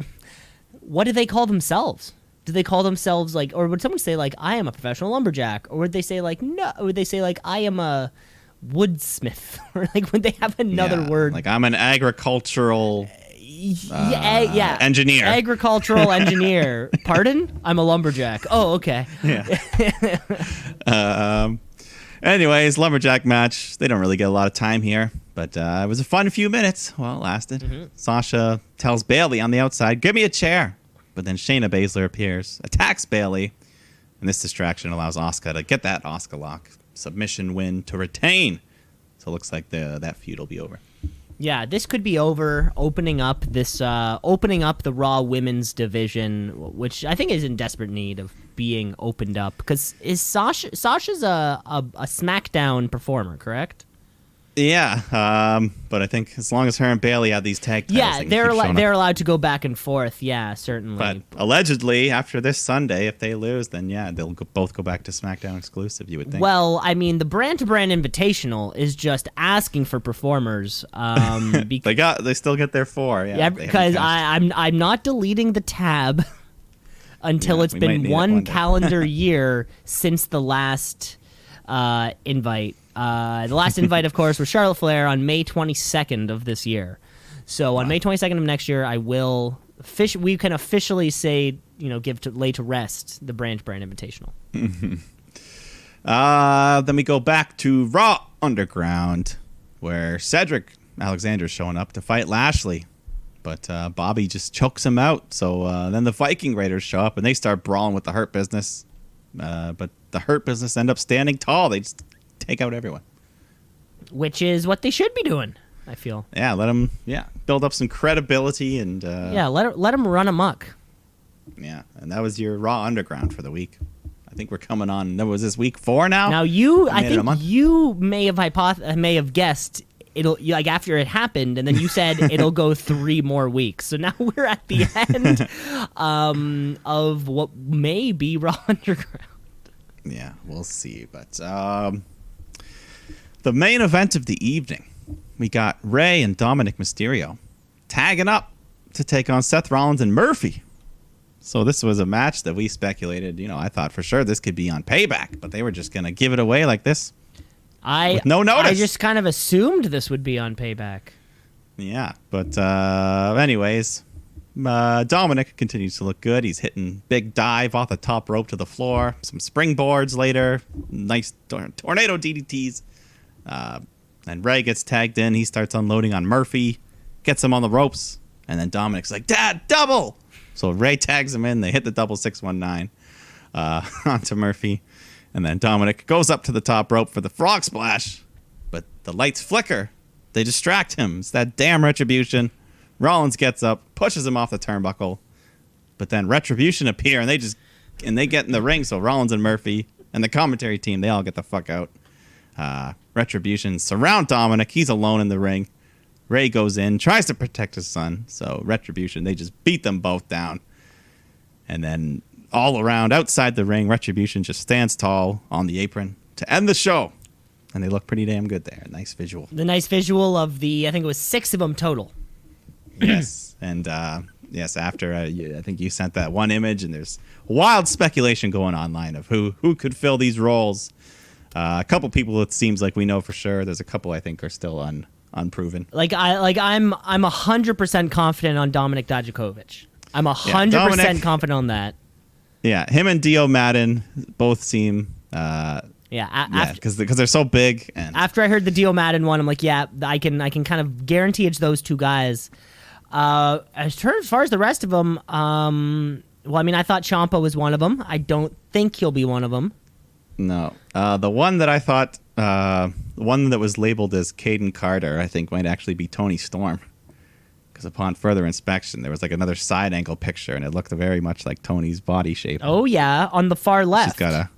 what do they call themselves? Do they call themselves like, or would someone say like, I am a professional lumberjack, or would they say like, no? Or would they say like, I am a woodsmith, or like, would they have another word? Like, I'm an agricultural. Engineer. Agricultural engineer. Pardon? I'm a lumberjack. Oh, okay. Yeah. Anyways, lumberjack match. They don't really get a lot of time here, but it was a fun few minutes. Well, it lasted. Mm-hmm. Sasha tells Bayley on the outside, give me a chair. But then Shayna Baszler appears, attacks Bayley, and this distraction allows Asuka to get that Asuka lock submission win to retain. So it looks like that feud will be over. Yeah, this could be over, opening up the Raw Women's division, which I think is in desperate need of being opened up. Because Sasha's a SmackDown performer, correct? Yeah, but I think as long as her and Bayley have these tag titles, they're allowed to go back and forth. Yeah, certainly. But allegedly, after this Sunday, if they lose, then yeah, they'll both go back to SmackDown exclusive. You would think. Well, I mean, the Brand to Brand Invitational is just asking for performers. They still get their 4. Yeah, because I'm not deleting the tab until it's been one calendar year since the last invite. The last invite, of course, was Charlotte Flair on May 22nd of this year. So on May 22nd of next year, we can officially say, lay to rest the Brand Invitational. Then we go back to Raw Underground, where Cedric Alexander's showing up to fight Lashley. But Bobby just chokes him out. So then the Viking Raiders show up, and they start brawling with the Hurt Business. But the Hurt Business end up standing tall. They just take out everyone, which is what they should be doing. I feel. Yeah, let them. Yeah, build up some credibility and. Let them run amok. Yeah, and that was your Raw Underground for the week. I think we're coming on. That was this week 4 now. Now I think you may have guessed it'll like after it happened, and then you said it'll go 3 more weeks. So now we're at the end of what may be Raw Underground. Yeah, we'll see. But the main event of the evening, we got Rey and Dominic Mysterio tagging up to take on Seth Rollins and Murphy. So this was a match that we speculated, I thought for sure this could be on PayBack, but they were just going to give it away like this. With no notice. I just kind of assumed this would be on PayBack. Yeah, but anyways, Dominic continues to look good. He's hitting big dive off the top rope to the floor. Some springboards later. Nice tornado DDTs. And Rey gets tagged in. He starts unloading on Murphy. Gets him on the ropes. And then Dominic's like, Dad, double! So Rey tags him in. They hit the double 619 onto Murphy. And then Dominic goes up to the top rope for the frog splash. But the lights flicker. They distract him. It's that damn Retribution. Rollins gets up, pushes him off the turnbuckle. But then Retribution appear, and they just and they get in the ring. So Rollins and Murphy and the commentary team, they all get the fuck out. Retribution surround Dominic. He's alone in the ring. Ray goes in, tries to protect his son. So Retribution, they just beat them both down. And then all around outside the ring, Retribution just stands tall on the apron to end the show. And they look pretty damn good there. Nice visual. The nice visual of I think it was 6 of them total. Yes. And yes, after I think you sent that one image, and there's wild speculation going online of who could fill these roles. A couple people it seems like we know for sure. There's a couple I think are still unproven. I'm 100% confident on Dominic Dijakovic. I'm 100% confident on that. Yeah, him and Dio Madden both seem because they're so big. And after I heard the Dio Madden one, I'm like, yeah, I can kind of guarantee it's those two guys. As far as the rest of them, well, I mean, I thought Ciampa was one of them. I don't think he'll be one of them. No, the one that I thought, one that was labeled as Caden Carter, I think might actually be Tony Storm. Because upon further inspection, there was like another side angle picture, and it looked very much like Tony's body shape. Oh yeah, on the far left. She's got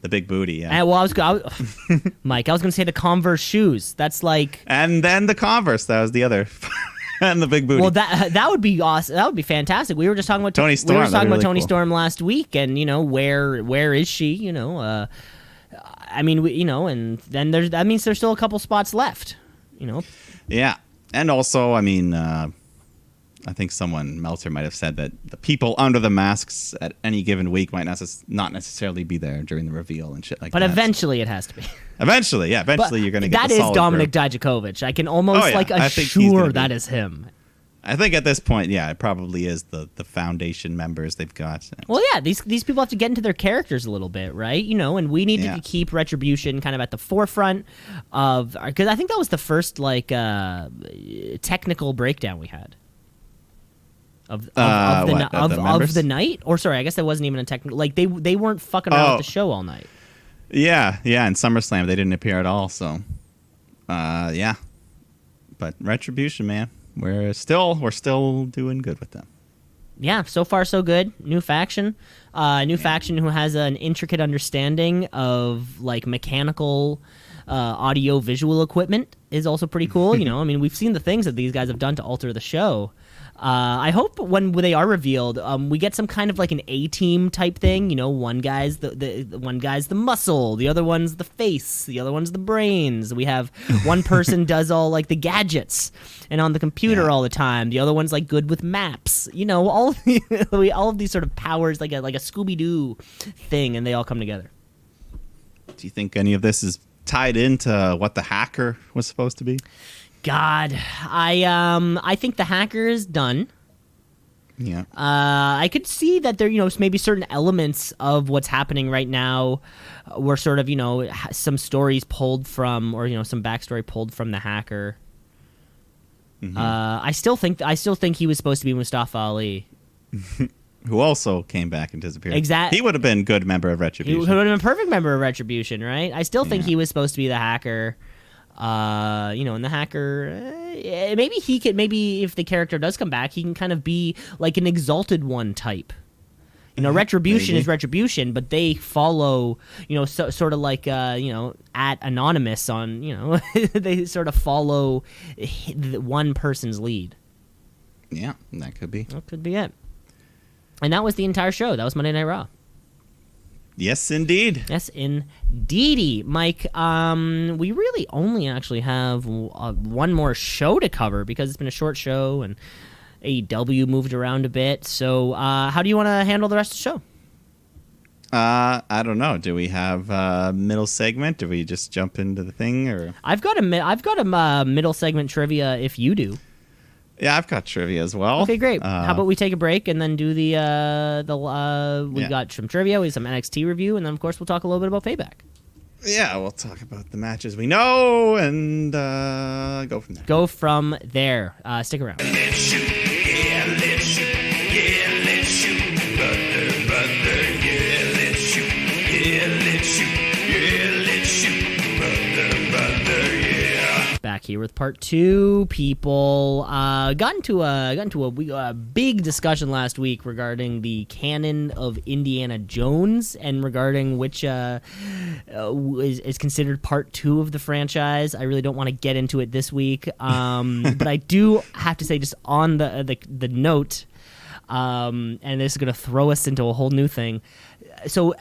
the big booty. Yeah. And, well, Mike, I was going to say the Converse shoes. That's like. And then the Converse. That was the other. And the big booty. Well, that would be awesome. That would be fantastic. We were just talking about Tony Storm. We were talking about Tony cool. Storm last week, and where is she? I mean, and then that means there's still a couple spots left. Yeah, and also, I mean, I think Meltzer might have said that the people under the masks at any given week might not necessarily be there during the reveal and shit like that. But eventually it has to be. Eventually, yeah. Eventually you're going to get that is Dominic Dijakovic. I can almost assure that is him. I think at this point, yeah, it probably is the foundation members they've got. Well, yeah, these people have to get into their characters a little bit, right? And we needed to keep Retribution kind of at the forefront of, because I think that was the first technical breakdown we had. Of the night, or sorry, I guess that wasn't even a technical. Like they weren't fucking around with the show all night. Yeah. In SummerSlam they didn't appear at all. So, yeah. But Retribution, man, we're still doing good with them. Yeah, so far so good. New faction who has an intricate understanding of like mechanical, audio visual equipment is also pretty cool. I mean, we've seen the things that these guys have done to alter the show. I hope when they are revealed, we get some kind of like an A-team type thing. One guy's the muscle, the other one's the face, the other one's the brains. We have one person does all like the gadgets and on the computer all the time. The other one's like good with maps. All of these sort of powers, like a Scooby-Doo thing, and they all come together. Do you think any of this is tied into what the hacker was supposed to be? God, I think the hacker is done. Yeah. I could see that there, maybe certain elements of what's happening right now were sort of, some stories pulled from, or some backstory pulled from the hacker. Mm-hmm. I still think he was supposed to be Mustafa Ali, who also came back and disappeared. Exactly. He would have been a good member of Retribution. He would have been a perfect member of Retribution, right? I still think he was supposed to be the hacker. And the hacker, maybe if the character does come back, he can kind of be like an Exalted One type. Retribution is Retribution, but they follow, sort of like, at Anonymous on, they sort of follow one person's lead. Yeah, that could be. That could be it. And that was the entire show. That was Monday Night Raw. Yes, indeed. Yes, indeedy. Mike, we really only actually have one more show to cover because it's been a short show and AEW moved around a bit. So how do you want to handle the rest of the show? I don't know. Do we have a middle segment? Do we just jump into the thing? Or I've got a middle segment trivia if you do. Yeah, I've got trivia as well. Okay, great. How about we take a break and then do we got some trivia, we have some NXT review, and then of course we'll talk a little bit about PayBack. Yeah, we'll talk about the matches we know and go from there. Go from there. Stick around. Let's shoot, yeah, let's shoot, yeah, let's shoot, brother, yeah, let's shoot, yeah, let's shoot, yeah, let's shoot, brother, yeah. Back here with part 2. People got into a big discussion last week regarding the canon of Indiana Jones and regarding which is considered part 2 of the franchise. I really don't want to get into it this week, but I do have to say, just on the note, and this is going to throw us into a whole new thing. So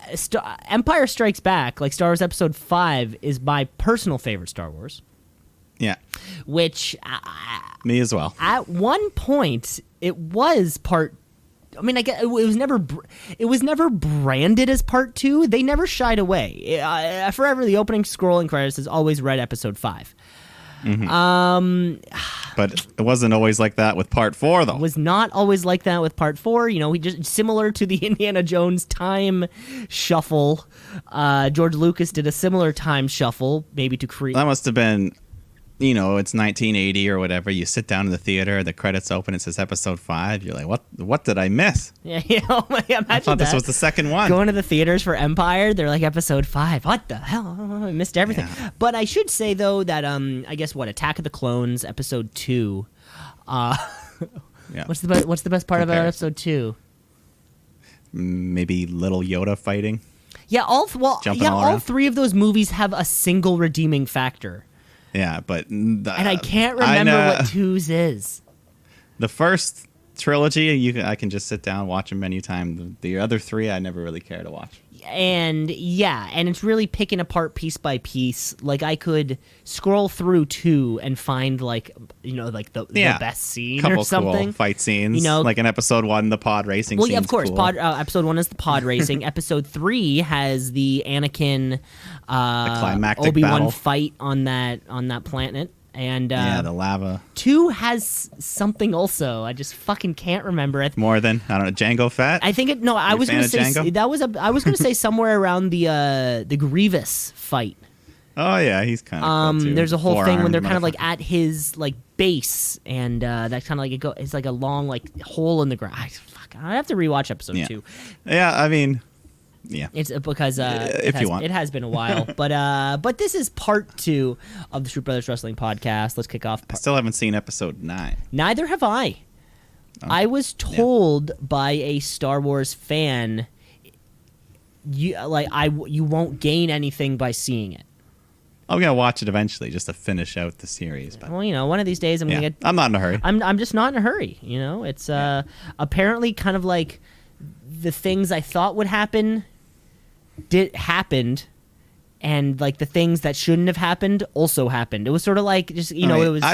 Empire Strikes Back, like Star Wars Episode 5, is my personal favorite Star Wars. Yeah. Which... me as well. At one point, it was part... I mean, I guess it was never branded as part 2. They never shied away. Forever, the opening scrolling credits has always read Episode 5. Mm-hmm. But it wasn't always like that with part 4, though. It was not always like that with part 4. You know, he just similar to the Indiana Jones time shuffle. George Lucas did a similar time shuffle, maybe to create. That must have been, you know, it's 1980 or whatever. You sit down in the theater, the credits open, it says Episode 5. You're like, what did I miss? Yeah, you know, imagine I thought that. this was the second one. Going to the theaters for Empire, they're like Episode 5. What the hell? I missed everything. Yeah. But I should say, though, that I guess Attack of the Clones, Episode 2. Yeah. What's the best part about Episode 2? Maybe little Yoda fighting. Yeah, all 3 of those movies have a single redeeming factor. Yeah, but... and I can't remember what 2's is. The first trilogy, I can just sit down and watch them anytime. The other 3, I never really care to watch. And it's really picking apart piece by piece. Like, I could scroll through 2 and find, like, you know, like the best scene couple or something. Cool fight scenes. You know, like in Episode 1, the pod racing well, scene's yeah, of course. cool. Episode 1 is the pod racing. Episode 3 has the Anakin the climactic Obi-Wan battle. fight on that planet. And the lava. 2 has something also. I just fucking can't remember it. More than, I don't know, Jango Fett? I think it. No, I was going to say Django? I was going to say somewhere around the Grievous fight. Oh yeah, he's kind of cool too. There's a whole thing when they're kind of like motherfucker. at his like base, and that kind of like it's like a long like hole in the ground. Fuck, I have to rewatch Episode 2. Yeah, I mean, yeah. It's because if you want. It has been a while, but this is part 2 of the Troop Brothers Wrestling Podcast. Let's kick off. I still haven't seen Episode 9. Neither have I. I was told by a Star Wars fan, you won't gain anything by seeing it. I'm gonna watch it eventually just to finish out the series. But Well, you know, one of these days I'm gonna get. I'm not in a hurry. I'm just not in a hurry. You know, it's apparently kind of like the things I thought would happen happened, and like the things that shouldn't have happened also happened. It was sort of like just it was.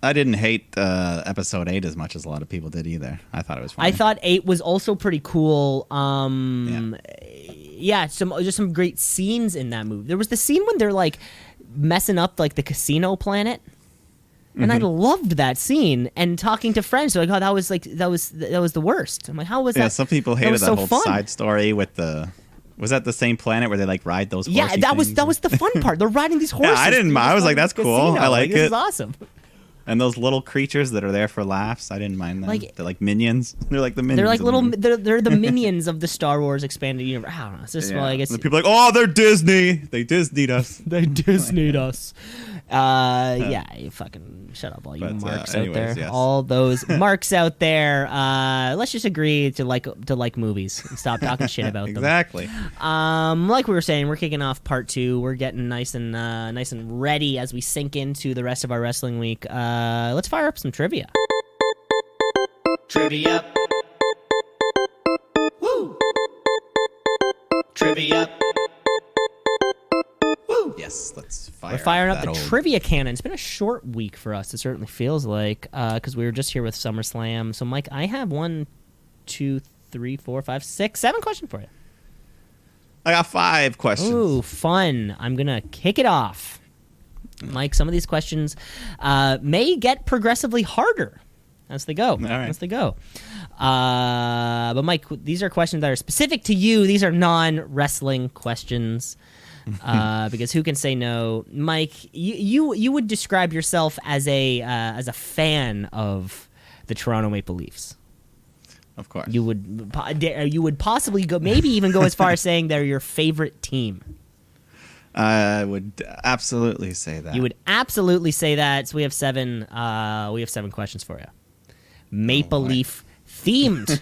I didn't hate Episode 8 as much as a lot of people did either. I thought it was funny. I thought 8 was also pretty cool. Some great scenes in that movie. There was the scene when they're like messing up like the casino planet. And I loved that scene. And talking to friends, they're like, "Oh, that was the worst." I'm like, "How was that?" Yeah, some people hated that whole fun. side story with the. Was that the same planet where they like ride those? Yeah, that was the fun part. They're riding these horses. Yeah, I didn't mind. I was like, "That's cool. I like This it." is awesome. And those little creatures that are there for laughs, I didn't mind them. Like- They're like minions. They're like the minions. They're like of the little. movie. They're the minions of the Star Wars expanded universe. I don't know. It's just Yeah. like it's. And people are like, oh, they're Disney. They Disneyed us. They Disneyed us. Yeah, you fucking shut up, all you marks anyways, out there. yes. All those marks out there. Let's just agree to like movies and stop talking shit about them. Exactly. Like we were saying, we're kicking off part 2. We're getting nice and ready as we sink into the rest of our wrestling week. Let's fire up some trivia. Trivia. Woo! Trivia. Woo! Yes, let's fire. We're firing up that the old- trivia cannon. It's been a short week for us. It certainly feels like because we were just here with SummerSlam. So, Mike, I have 1, 2, 3, 4, 5, 6, 7 questions for you. I got 5 questions. Ooh, fun. I'm going to kick it off. Mike, some of these questions may get progressively harder as they go. All right. As they go. But, Mike, these are questions that are specific to you. These are non-wrestling questions. Because who can say no? Mike, you would describe yourself as a fan of the Toronto Maple Leafs. Of course. You would possibly go, maybe even go as far as saying they're your favorite team. I would absolutely say that. You would absolutely say that. So we have 7. We have 7 questions for you. Maple Leaf themed,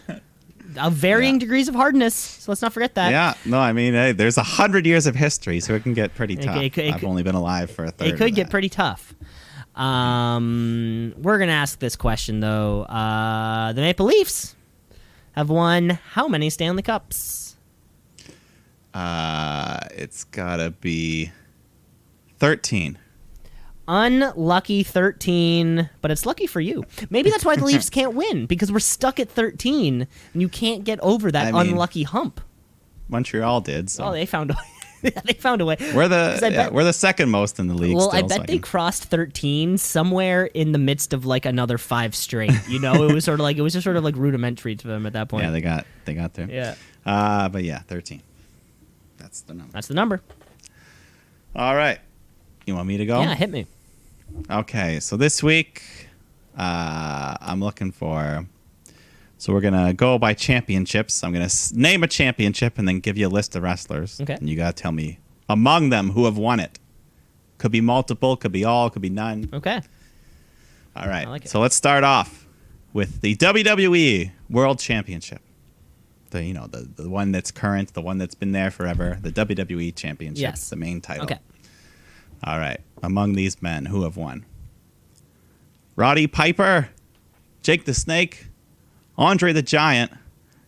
of varying degrees of hardness. So let's not forget that. Yeah. No, I mean, hey, there's 100 years of history, so it can get pretty tough. I've only been alive for a third. It could get pretty tough. We're gonna ask this question though. The Maple Leafs have won how many Stanley Cups? It's gotta be 13. Unlucky 13, but it's lucky for you. Maybe that's why the Leafs can't win, because we're stuck at 13 and you can't get over that unlucky hump. Montreal did. So. Oh, they found a way. They found a way. We're the second most in the league. Well, still, I bet they crossed 13 somewhere in the midst of like another 5 straight. You know, it was just sort of like rudimentary to them at that point. Yeah, they got there. Yeah. But yeah, 13. That's the number. That's the number. All right. You want me to go? Yeah, hit me. Okay, so this week I'm looking for. So we're gonna go by championships. I'm gonna name a championship and then give you a list of wrestlers. Okay. And you gotta tell me among them who have won it. Could be multiple, could be all, could be none. Okay. All right. I like it. So let's start off with the WWE World Championship. The one that's current, the one that's been there forever, the WWE Championship. Yes. The main title. Okay. All right. Among these men, who have won? Roddy Piper, Jake the Snake, Andre the Giant,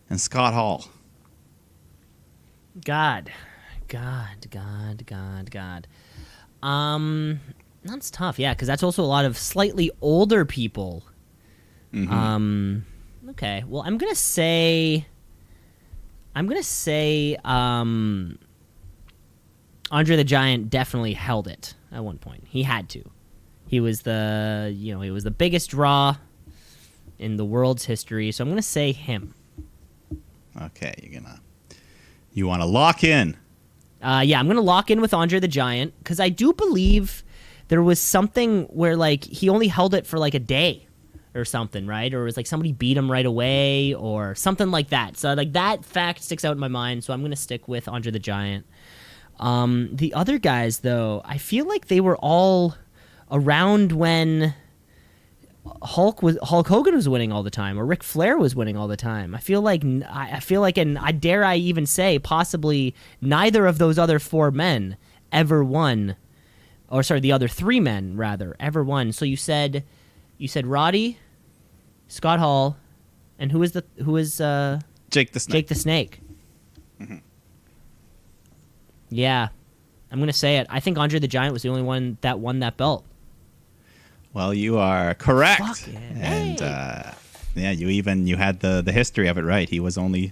and Scott Hall. God. That's tough. Yeah, because that's also a lot of slightly older people. Mm-hmm. Okay. Well, I'm gonna say. Andre the Giant definitely held it at one point. He had to. He was the biggest draw in the world's history. So I'm going to say him. Okay, you want to lock in? Yeah, I'm going to lock in with Andre the Giant because I do believe there was something where like he only held it for like a day or something, right? Or it was like somebody beat him right away or something like that. So like that fact sticks out in my mind. So I'm going to stick with Andre the Giant. The other guys, though, I feel like they were all around when Hulk Hogan was winning all the time, or Ric Flair was winning all the time. I feel like, and I dare I even say, possibly neither of those other 4 men ever won, or sorry, the other 3 men rather ever won. So you said Roddy, Scott Hall, and who is Jake the Snake. Jake the Snake. Mm-hmm. Yeah, I'm going to say it. I think Andre the Giant was the only one that won that belt. Well, you are correct. Fuck yeah. And Hey. you had the history of it right. He won the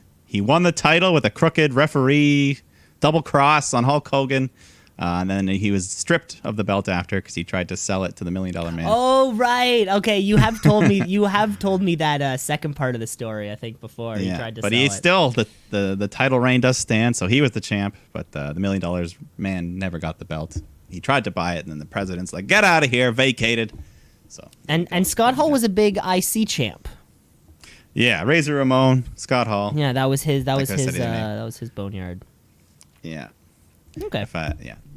title with a crooked referee double cross on Hulk Hogan. And then he was stripped of the belt after because he tried to sell it to the $1 Million Man. Oh right, okay. You have told me that second part of the story. I think before he tried to. But sell he's it. still the title reign does stand. So he was the champ, but the $1 Million Man never got the belt. He tried to buy it, and then the president's like, "Get out of here!" Vacated. So and Scott Hall was a big IC champ. Yeah, Razor Ramon, Scott Hall. Yeah, that was his. That Like was I his. said, he didn't That was his boneyard. Yeah. Okay.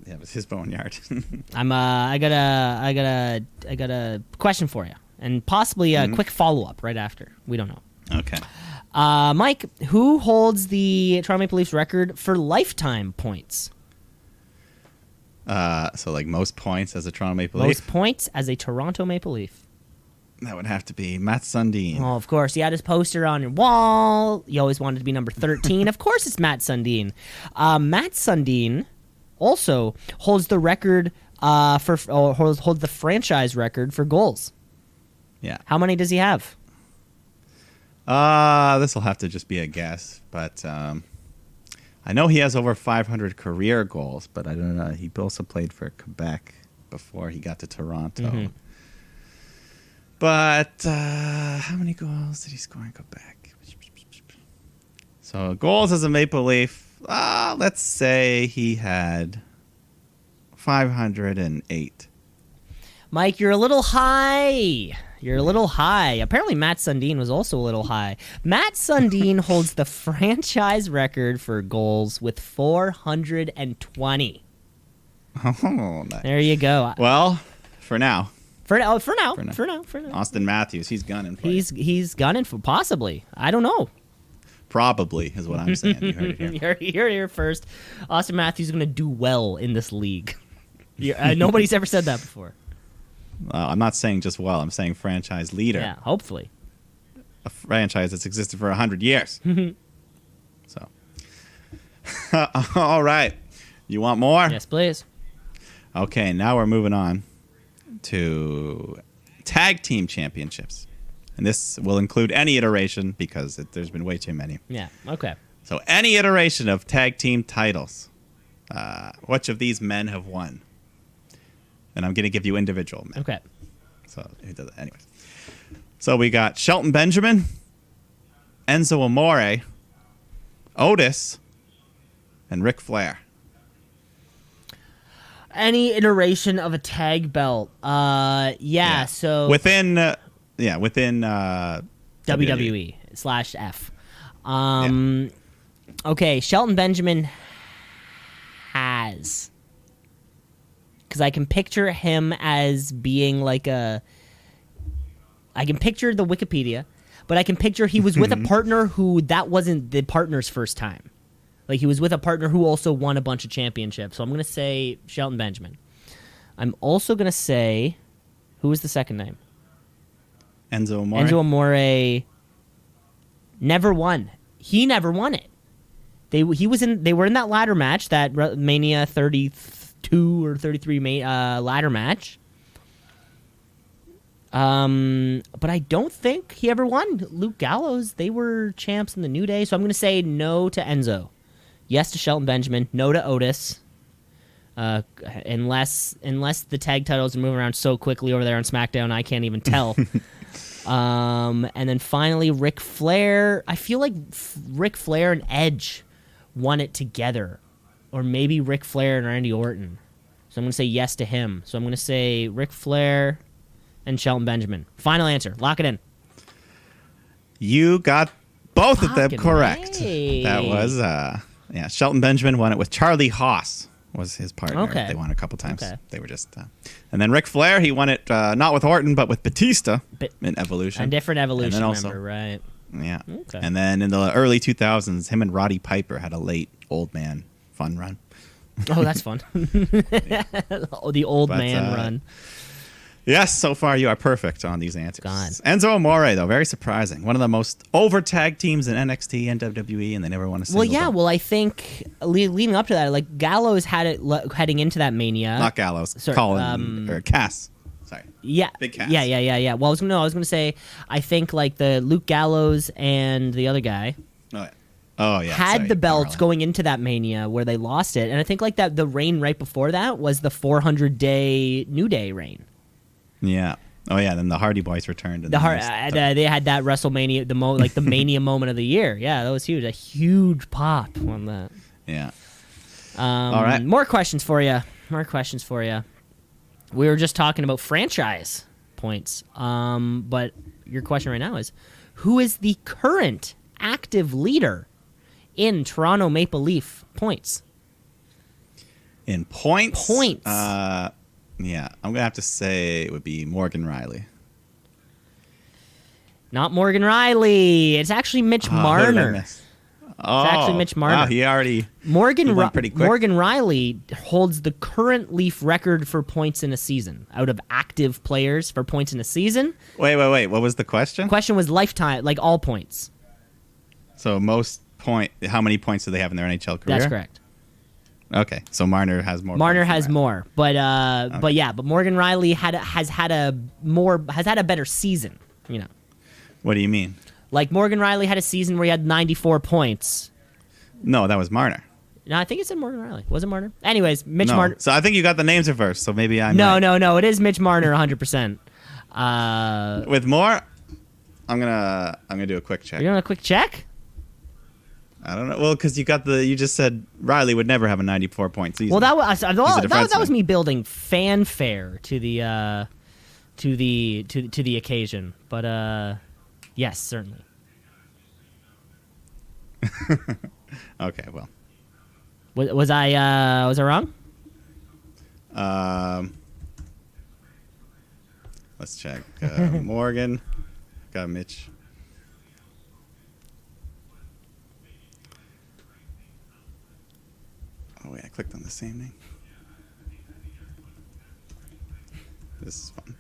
It was his boneyard. I got a question for you, and possibly a quick follow up right after. We don't know. Okay. Mike, who holds the Toronto Maple Leafs record for lifetime points? So like most points as a Toronto Maple Leaf. Most points as a Toronto Maple Leaf. That would have to be Matt Sundin. Oh, of course. He had his poster on your wall. You always wanted to be number 13. Of course it's Matt Sundin. Matt Sundin also holds the record holds the franchise record for goals. Yeah. How many does he have? This will have to just be a guess, but I know he has over 500 career goals, but I don't know. He also played for Quebec before he got to Toronto. Mm-hmm. But how many goals did he score in Quebec? So goals as a Maple Leaf, let's say he had 508. Mike, you're a little high. Apparently Matt Sundin was also a little high. Matt Sundin holds the franchise record for goals with 420. Oh, nice. There you go. Well, for now. For now. Austin Matthews, he's gunning for you. He's gunning for possibly. I don't know. Probably is what I'm saying. You heard it here. You're here first. Austin Matthews is going to do well in this league. Nobody's ever said that before. I'm not saying just well. I'm saying franchise leader. Yeah, hopefully. A franchise that's existed for 100 years. So, all right. You want more? Yes, please. Okay, now we're moving on to tag team championships. And this will include any iteration because there's been way too many. Yeah, okay. So any iteration of tag team titles. Which of these men have won? And I'm going to give you individual men. Okay. So who does it? Anyways. So we got Shelton Benjamin, Enzo Amore, Otis, and Ric Flair. Any iteration of a tag belt. So within WWE/F. Okay, Shelton Benjamin has, because I can picture him as being like I can picture the Wikipedia, but I can picture he was with a partner who that wasn't the partner's first time. Like he was with a partner who also won a bunch of championships. So I'm going to say Shelton Benjamin. I'm also going to say, who was the second name? Enzo Amore. Enzo Amore never won. He never won it. They were in that ladder match, that Mania 32 or 33 ladder match. But I don't think he ever won. Luke Gallows, they were champs in the New Day, so I'm going to say no to Enzo. Yes to Shelton Benjamin. No to Otis. Unless the tag titles are moving around so quickly over there on SmackDown, I can't even tell. And then finally, Ric Flair. I feel like Ric Flair and Edge won it together. Or maybe Ric Flair and Randy Orton. So I'm going to say yes to him. So I'm going to say Ric Flair and Shelton Benjamin. Final answer. Lock it in. You got both of them correct. Hey. That was Shelton Benjamin won it with Charlie Haas was his partner. Okay. They won a couple times. Okay. They were just and then Ric Flair, he won it not with Orton but with Batista in Evolution. A different Evolution also, member, right? Yeah. Okay. And then in the early 2000s, him and Roddy Piper had a late old man fun run. Oh, that's fun. The old man run. Yes, so far you are perfect on these answers. God. Enzo Amore, though, very surprising. One of the most over tag teams in NXT and WWE, and they never won a single belt. Well, I think leading up to that, like Gallows had it heading into that Mania. Not Gallows. Sorry, or Cass. Sorry. Yeah. Big Cass. Yeah. Well, I was gonna say, I think like the Luke Gallows and the other guy. Oh yeah. Had the belts going into that Mania where they lost it, and I think like that the reign right before that was the 400-day New Day reign. Yeah. Oh yeah. Then the Hardy Boys returned. And they had that WrestleMania, the Mania moment of the year. Yeah, that was huge. A huge pop on that. Yeah. All right. More questions for you. We were just talking about franchise points. But your question right now is, who is the current active leader in Toronto Maple Leaf points? In points? Points. Yeah, I'm going to have to say it would be Morgan Riley. Not Morgan Riley. It's actually Mitch Marner. It's actually Mitch Marner. Wow, he went pretty quick. Morgan Riley holds the current Leaf record for points in a season. Out of active players for points in a season. Wait. What was the question? The question was lifetime, like all points. So how many points do they have in their NHL career? That's correct. Okay, so Marner has more. Marner has more, but Morgan Riley has had a better season. You know. What do you mean? Like Morgan Riley had a season where he had 94 points. No, that was Marner. No, I think it said Morgan Riley. Was it Marner? Anyways, Marner. So I think you got the names reversed. So maybe I'm No. It is Mitch Marner, 100%. With more, I'm gonna do a quick check. You're doing a quick check? I don't know. Well, because you just said Riley would never have a 94-point season. Well, that was me building fanfare to the occasion. But yes, certainly. Okay, well. Was I wrong? Let's check. Morgan. Got Mitch. Oh, wait, I clicked on the same name. This is fun.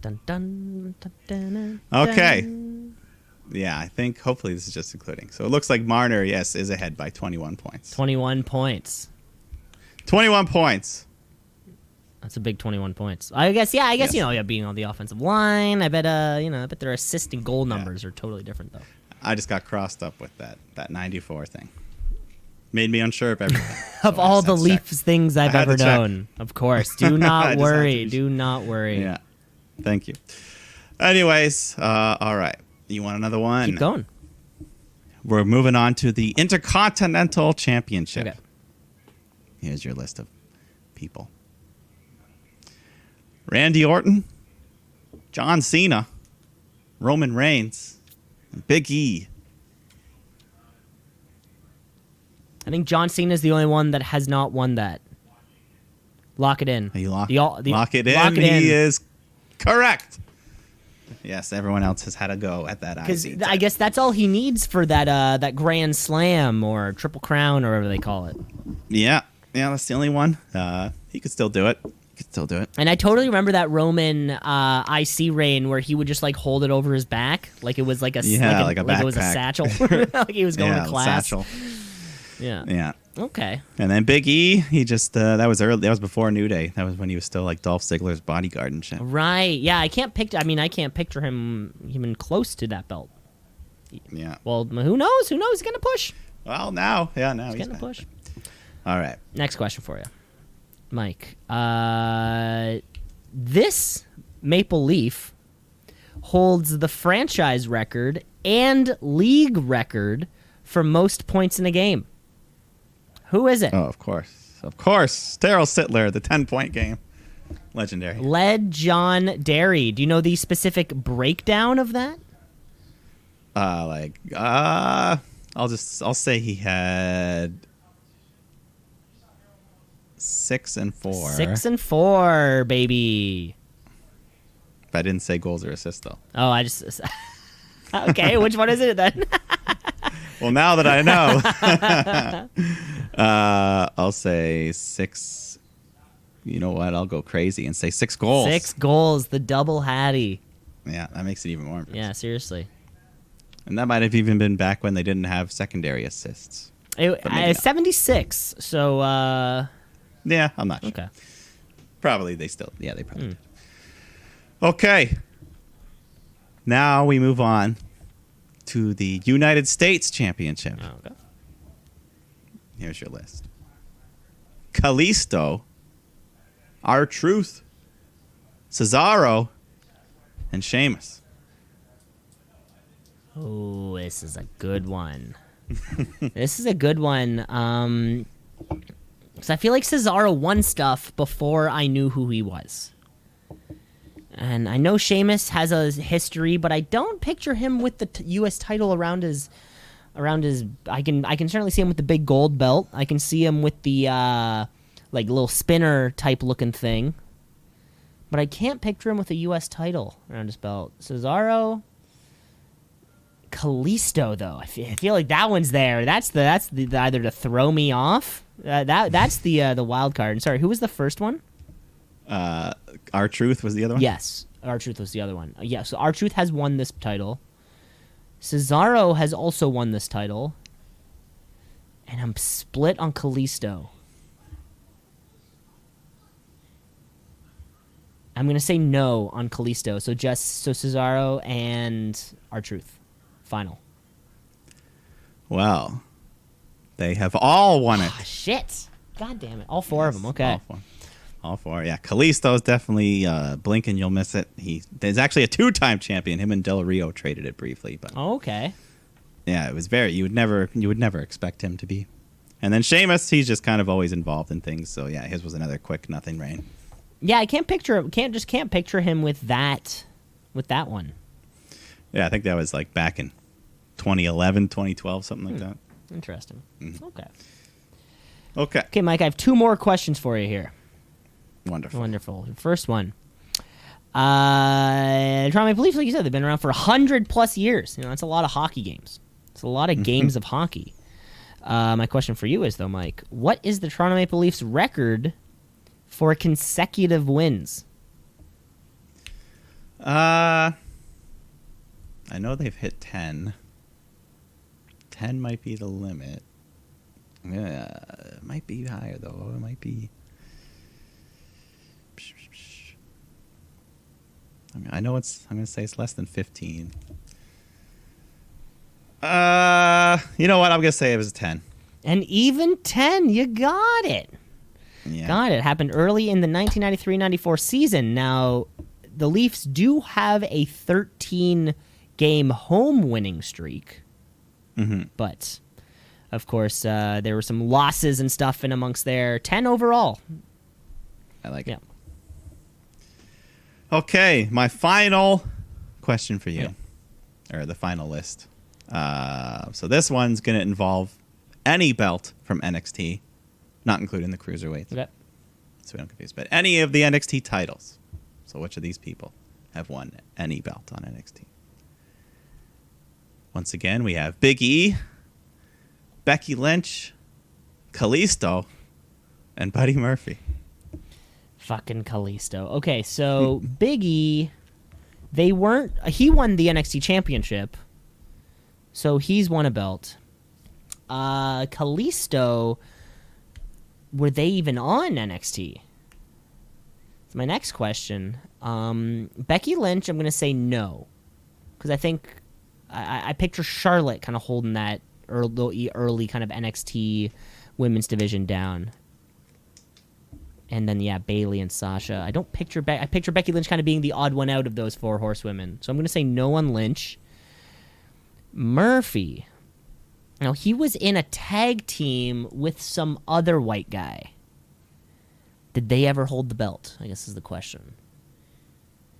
Dun, dun, dun, dun, Okay. dun. Yeah, I think hopefully this is just including. So it looks like Marner, yes, is ahead by 21 points. 21 points. 21 points. That's a big 21 points. I guess, Yes. being on the offensive line, I bet their assist and goal numbers are totally different, though. I just got crossed up with that 94 thing. Made me unsure of everything. Of So I all just the had to check. Leafs things I've I had ever to check. known. Of course. Do I not just had worry. to- Do not worry. Yeah. Thank you. Anyways, all right. You want another one? Keep going. We're moving on to the Intercontinental Championship. Okay. Here's your list of people. Randy Orton, John Cena, Roman Reigns, and Big E. I think John Cena is the only one that has not won that. Lock it in. Lock Lock it in. Lock it He in. is correct. Yes, everyone else has had a go at that. Because IC I guess that's all he needs for that Grand Slam or Triple Crown or whatever they call it. Yeah, that's the only one. He could still do it. And I totally remember that Roman IC reign where he would just like hold it over his back like it was like a like a it was a backpack. satchel, like he was going Yeah, to class. satchel. Yeah. Yeah. Okay. And then Big E, he just that was early. That was before New Day. That was when he was still like Dolph Ziggler's bodyguard and shit. Right. Yeah. I can't picture him even close to that belt. Yeah. Well, who knows? Who knows? He's gonna push. Well, now he's He's gonna back. push. All right. Next question for you, Mike. This Maple Leaf holds the franchise record and league record for most points in a game. Who is it? Oh, of course. Daryl Sittler, the 10-point game, legendary. Led John Derry. Do you know the specific breakdown of that? I'll say he had 6 and 4. 6 and 4, baby. If I didn't say goals or assists though. Oh, I just okay. Which one is it then? Well, now that I know, I'll say 6. You know what? I'll go crazy and say 6 goals. 6 goals, the double Hattie. Yeah, that makes it even more impressive. Yeah, seriously. And that might have even been back when they didn't have secondary assists. But maybe not. 76. So Yeah, I'm not sure. okay. Probably they probably did. Okay. Now we move on to the United States Championship. Okay. Here's your list. Kalisto, R-Truth, Cesaro, and Sheamus. Oh, this is a good one. This is a good one. 'Cause I feel like Cesaro won stuff before I knew who he was. And I know Sheamus has a history, but I don't picture him with the U.S. title around his. I can certainly see him with the big gold belt. I can see him with the like little spinner type looking thing. But I can't picture him with a U.S. title around his belt. Cesaro, Kalisto though, I feel like that one's there. That's the either to throw me off. That's the wild card. Sorry, who was the first one? R-Truth was the other one? Yes, R-Truth was the other one. Yeah, so R-Truth has won this title. Cesaro has also won this title. And I'm split on Kalisto. I'm going to say no on Kalisto. So Cesaro and R-Truth. Final. Well, they have all won it. Ah, shit. God damn it. All 4 of them. Okay. All four. Yeah, Kalisto's definitely blink and you'll miss it. There's actually a 2-time champion. Him and Del Rio traded it briefly, but Okay. yeah, it was you would never expect him to be. And then Sheamus, he's just kind of always involved in things. So yeah, his was another quick nothing reign. Yeah, I can't picture him with that one. Yeah, I think that was like back in 2011, 2012, something like that. Interesting. Okay. Okay. Okay, Mike, I have 2 more questions for you here. Wonderful. Wonderful. First one. Toronto Maple Leafs, like you said, they've been around for 100+ years. That's a lot of hockey games. It's a lot of games of hockey. My question for you is, though, Mike, what is the Toronto Maple Leafs record for consecutive wins? I know they've hit 10. 10 might be the limit. It might be higher, though. It might be... I know it's... I'm going to say it's less than 15. You know what? I'm going to say it was 10. And even 10, you got it. Yeah. Got it. Happened early in the 1993-94 season. Now, the Leafs do have a 13-game home winning streak. But, of course, there were some losses and stuff in amongst there. 10 overall. I like it. Okay, my final question for you. Or the final list. So this one's going to involve any belt from NXT, not including the Cruiserweights. Okay. So we don't confuse. But any of the NXT titles. So which of these people have won any belt on NXT? Once again, we have Big E, Becky Lynch, Kalisto, and Buddy Murphy. Fucking Kalisto. Okay, so Big E, he won the NXT championship, so he's won a belt. Kalisto, were they even on NXT? That's my next question. Becky Lynch, I'm going to say no, because I think I picture Charlotte kind of holding that early kind of NXT women's division down. And then, Bayley and Sasha. I picture Becky Lynch kind of being the odd one out of those 4 horsewomen. So I'm going to say no on Lynch. Murphy. Now, he was in a tag team with some other white guy. Did they ever hold the belt? I guess is the question.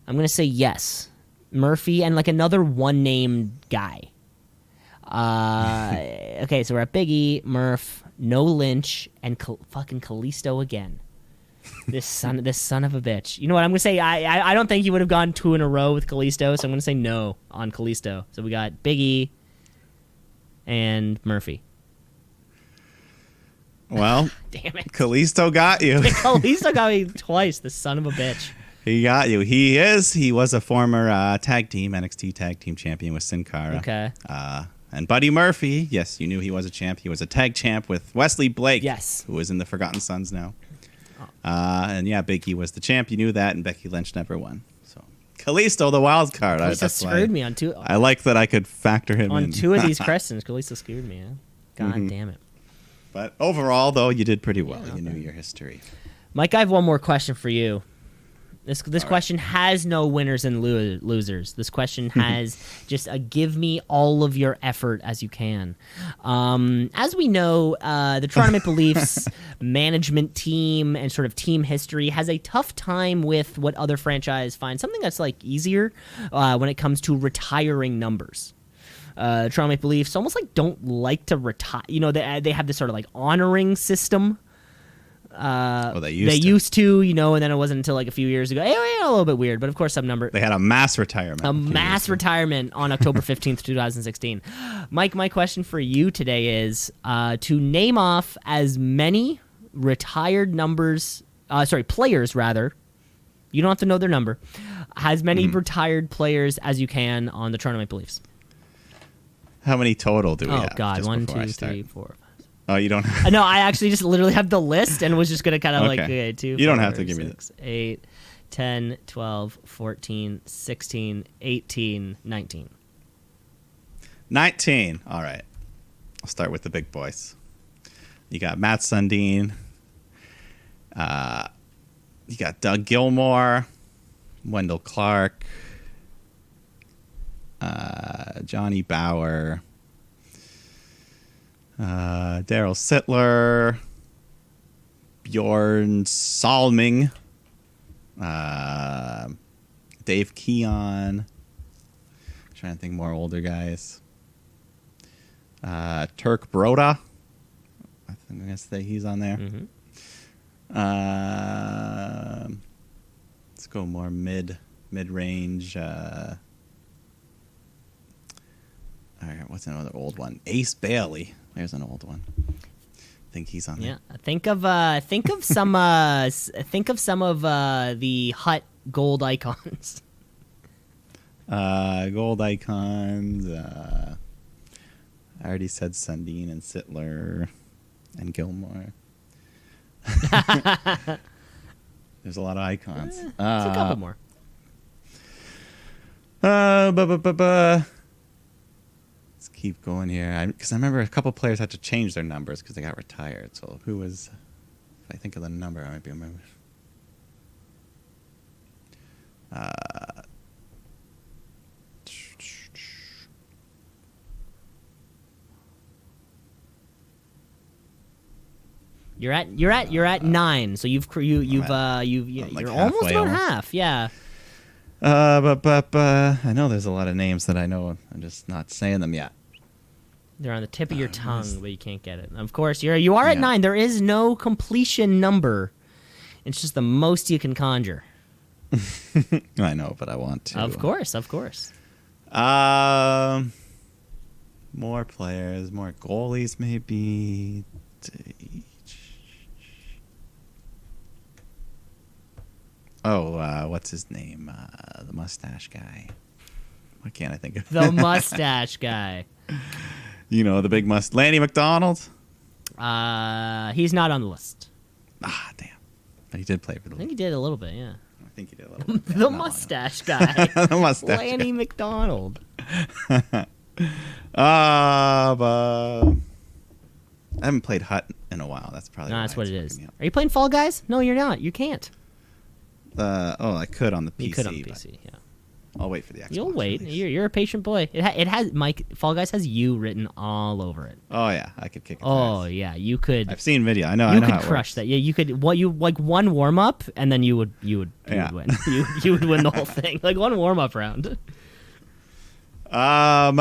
I'm going to say yes. Murphy and another one-named guy. Okay, so we're at Big E, Murph, no Lynch, and fucking Kalisto again. This son of a bitch. You know what? I'm gonna say I don't think he would have gone 2 in a row with Kalisto, so I'm gonna say no on Kalisto. So we got Big E and Murphy. Well, damn it, Kalisto got you. Kalisto got me twice. The son of a bitch. He got you. He was a former NXT tag team champion with Sin Cara. Okay. And Buddy Murphy, yes, you knew he was a champ. He was a tag champ with Wesley Blake. Yes. Who is in the Forgotten Sons now. And Big E was the champ. You knew that, and Becky Lynch never won. So Kalisto, the wild card. Kalisto screwed me on 2. I like that I could factor him in. On 2 of these questions, Kalisto screwed me. God damn it. But overall, though, you did pretty well. You knew your history. Mike, I have one more question for you. This question has no winners and losers. This question has just a give me all of your effort as you can. As we know, the Toronto Maple Leafs management team and sort of team history has a tough time with what other franchise find something that's easier when it comes to retiring numbers. Toronto Maple Leafs almost don't like to retire. They have this sort of honoring system. They used to, and then it wasn't until a few years ago. A little bit weird, but of course some number. They had a mass retirement. Retirement on October 15th, 2016. Mike, my question for you today is to name off as many retired players rather. You don't have to know their number. As many retired players as you can on the Toronto Maple Leafs. How many total do we have? Oh God, 1, 2, 3, 4. Oh, you don't have... No, I actually just literally have the list and was just going to kind of okay. 2, you 4, don't have to give 6, me that. 8, 10, 12, 14, 16, 18, 19. 19. All right. I'll start with the big boys. You got Matt Sundin. You got Doug Gilmour, Wendell Clark, Johnny Bauer, Daryl Sittler, Bjorn Salming, Dave Keon. Trying to think more older guys. Turk Broda, I think I'm gonna say he's on there. Mm-hmm. Let's go more mid range. All right, what's another old one? Ace Bailey. There's an old one. I think he's on there. Yeah, think of some of the Hut gold icons. Gold icons. I already said Sundin and Sittler and Gilmore. There's a lot of icons. It's a couple more. Let's keep going here. Because I remember a couple players had to change their numbers because they got retired. So who was? If I think of the number, I might be remember. You're at 9, so you're almost about half. Yeah. But I know there's a lot of names that I know. I'm just not saying them yet. They're on the tip of your tongue, but you can't get it. Of course, you are at 9. There is no completion number. It's just the most you can conjure. I know, but I want to. Of course. More players, more goalies, maybe. Oh, what's his name? The mustache guy. Why can't I think of the mustache guy? You know, the big Lanny McDonald? He's not on the list. Ah, damn. But he did play for the I think he did a little bit, yeah. I think he did a little bit. The mustache guy. The mustache Lanny McDonald. But I haven't played Hut in a while. That's probably that's what it is. Are you playing Fall Guys? No, you're not. You can't. I could on the PC. You could on the PC, yeah. I'll wait for the Xbox. You'll wait. Release. You're a patient boy. It has Mike. Fall Guys has you written all over it. Oh yeah, I could kick it. Oh fast. yeah, you could. I've seen video. I know. You could could crush that. Yeah, you could. What you like one warm up, and then you would win. you would win the whole thing. Like one warm up round. I've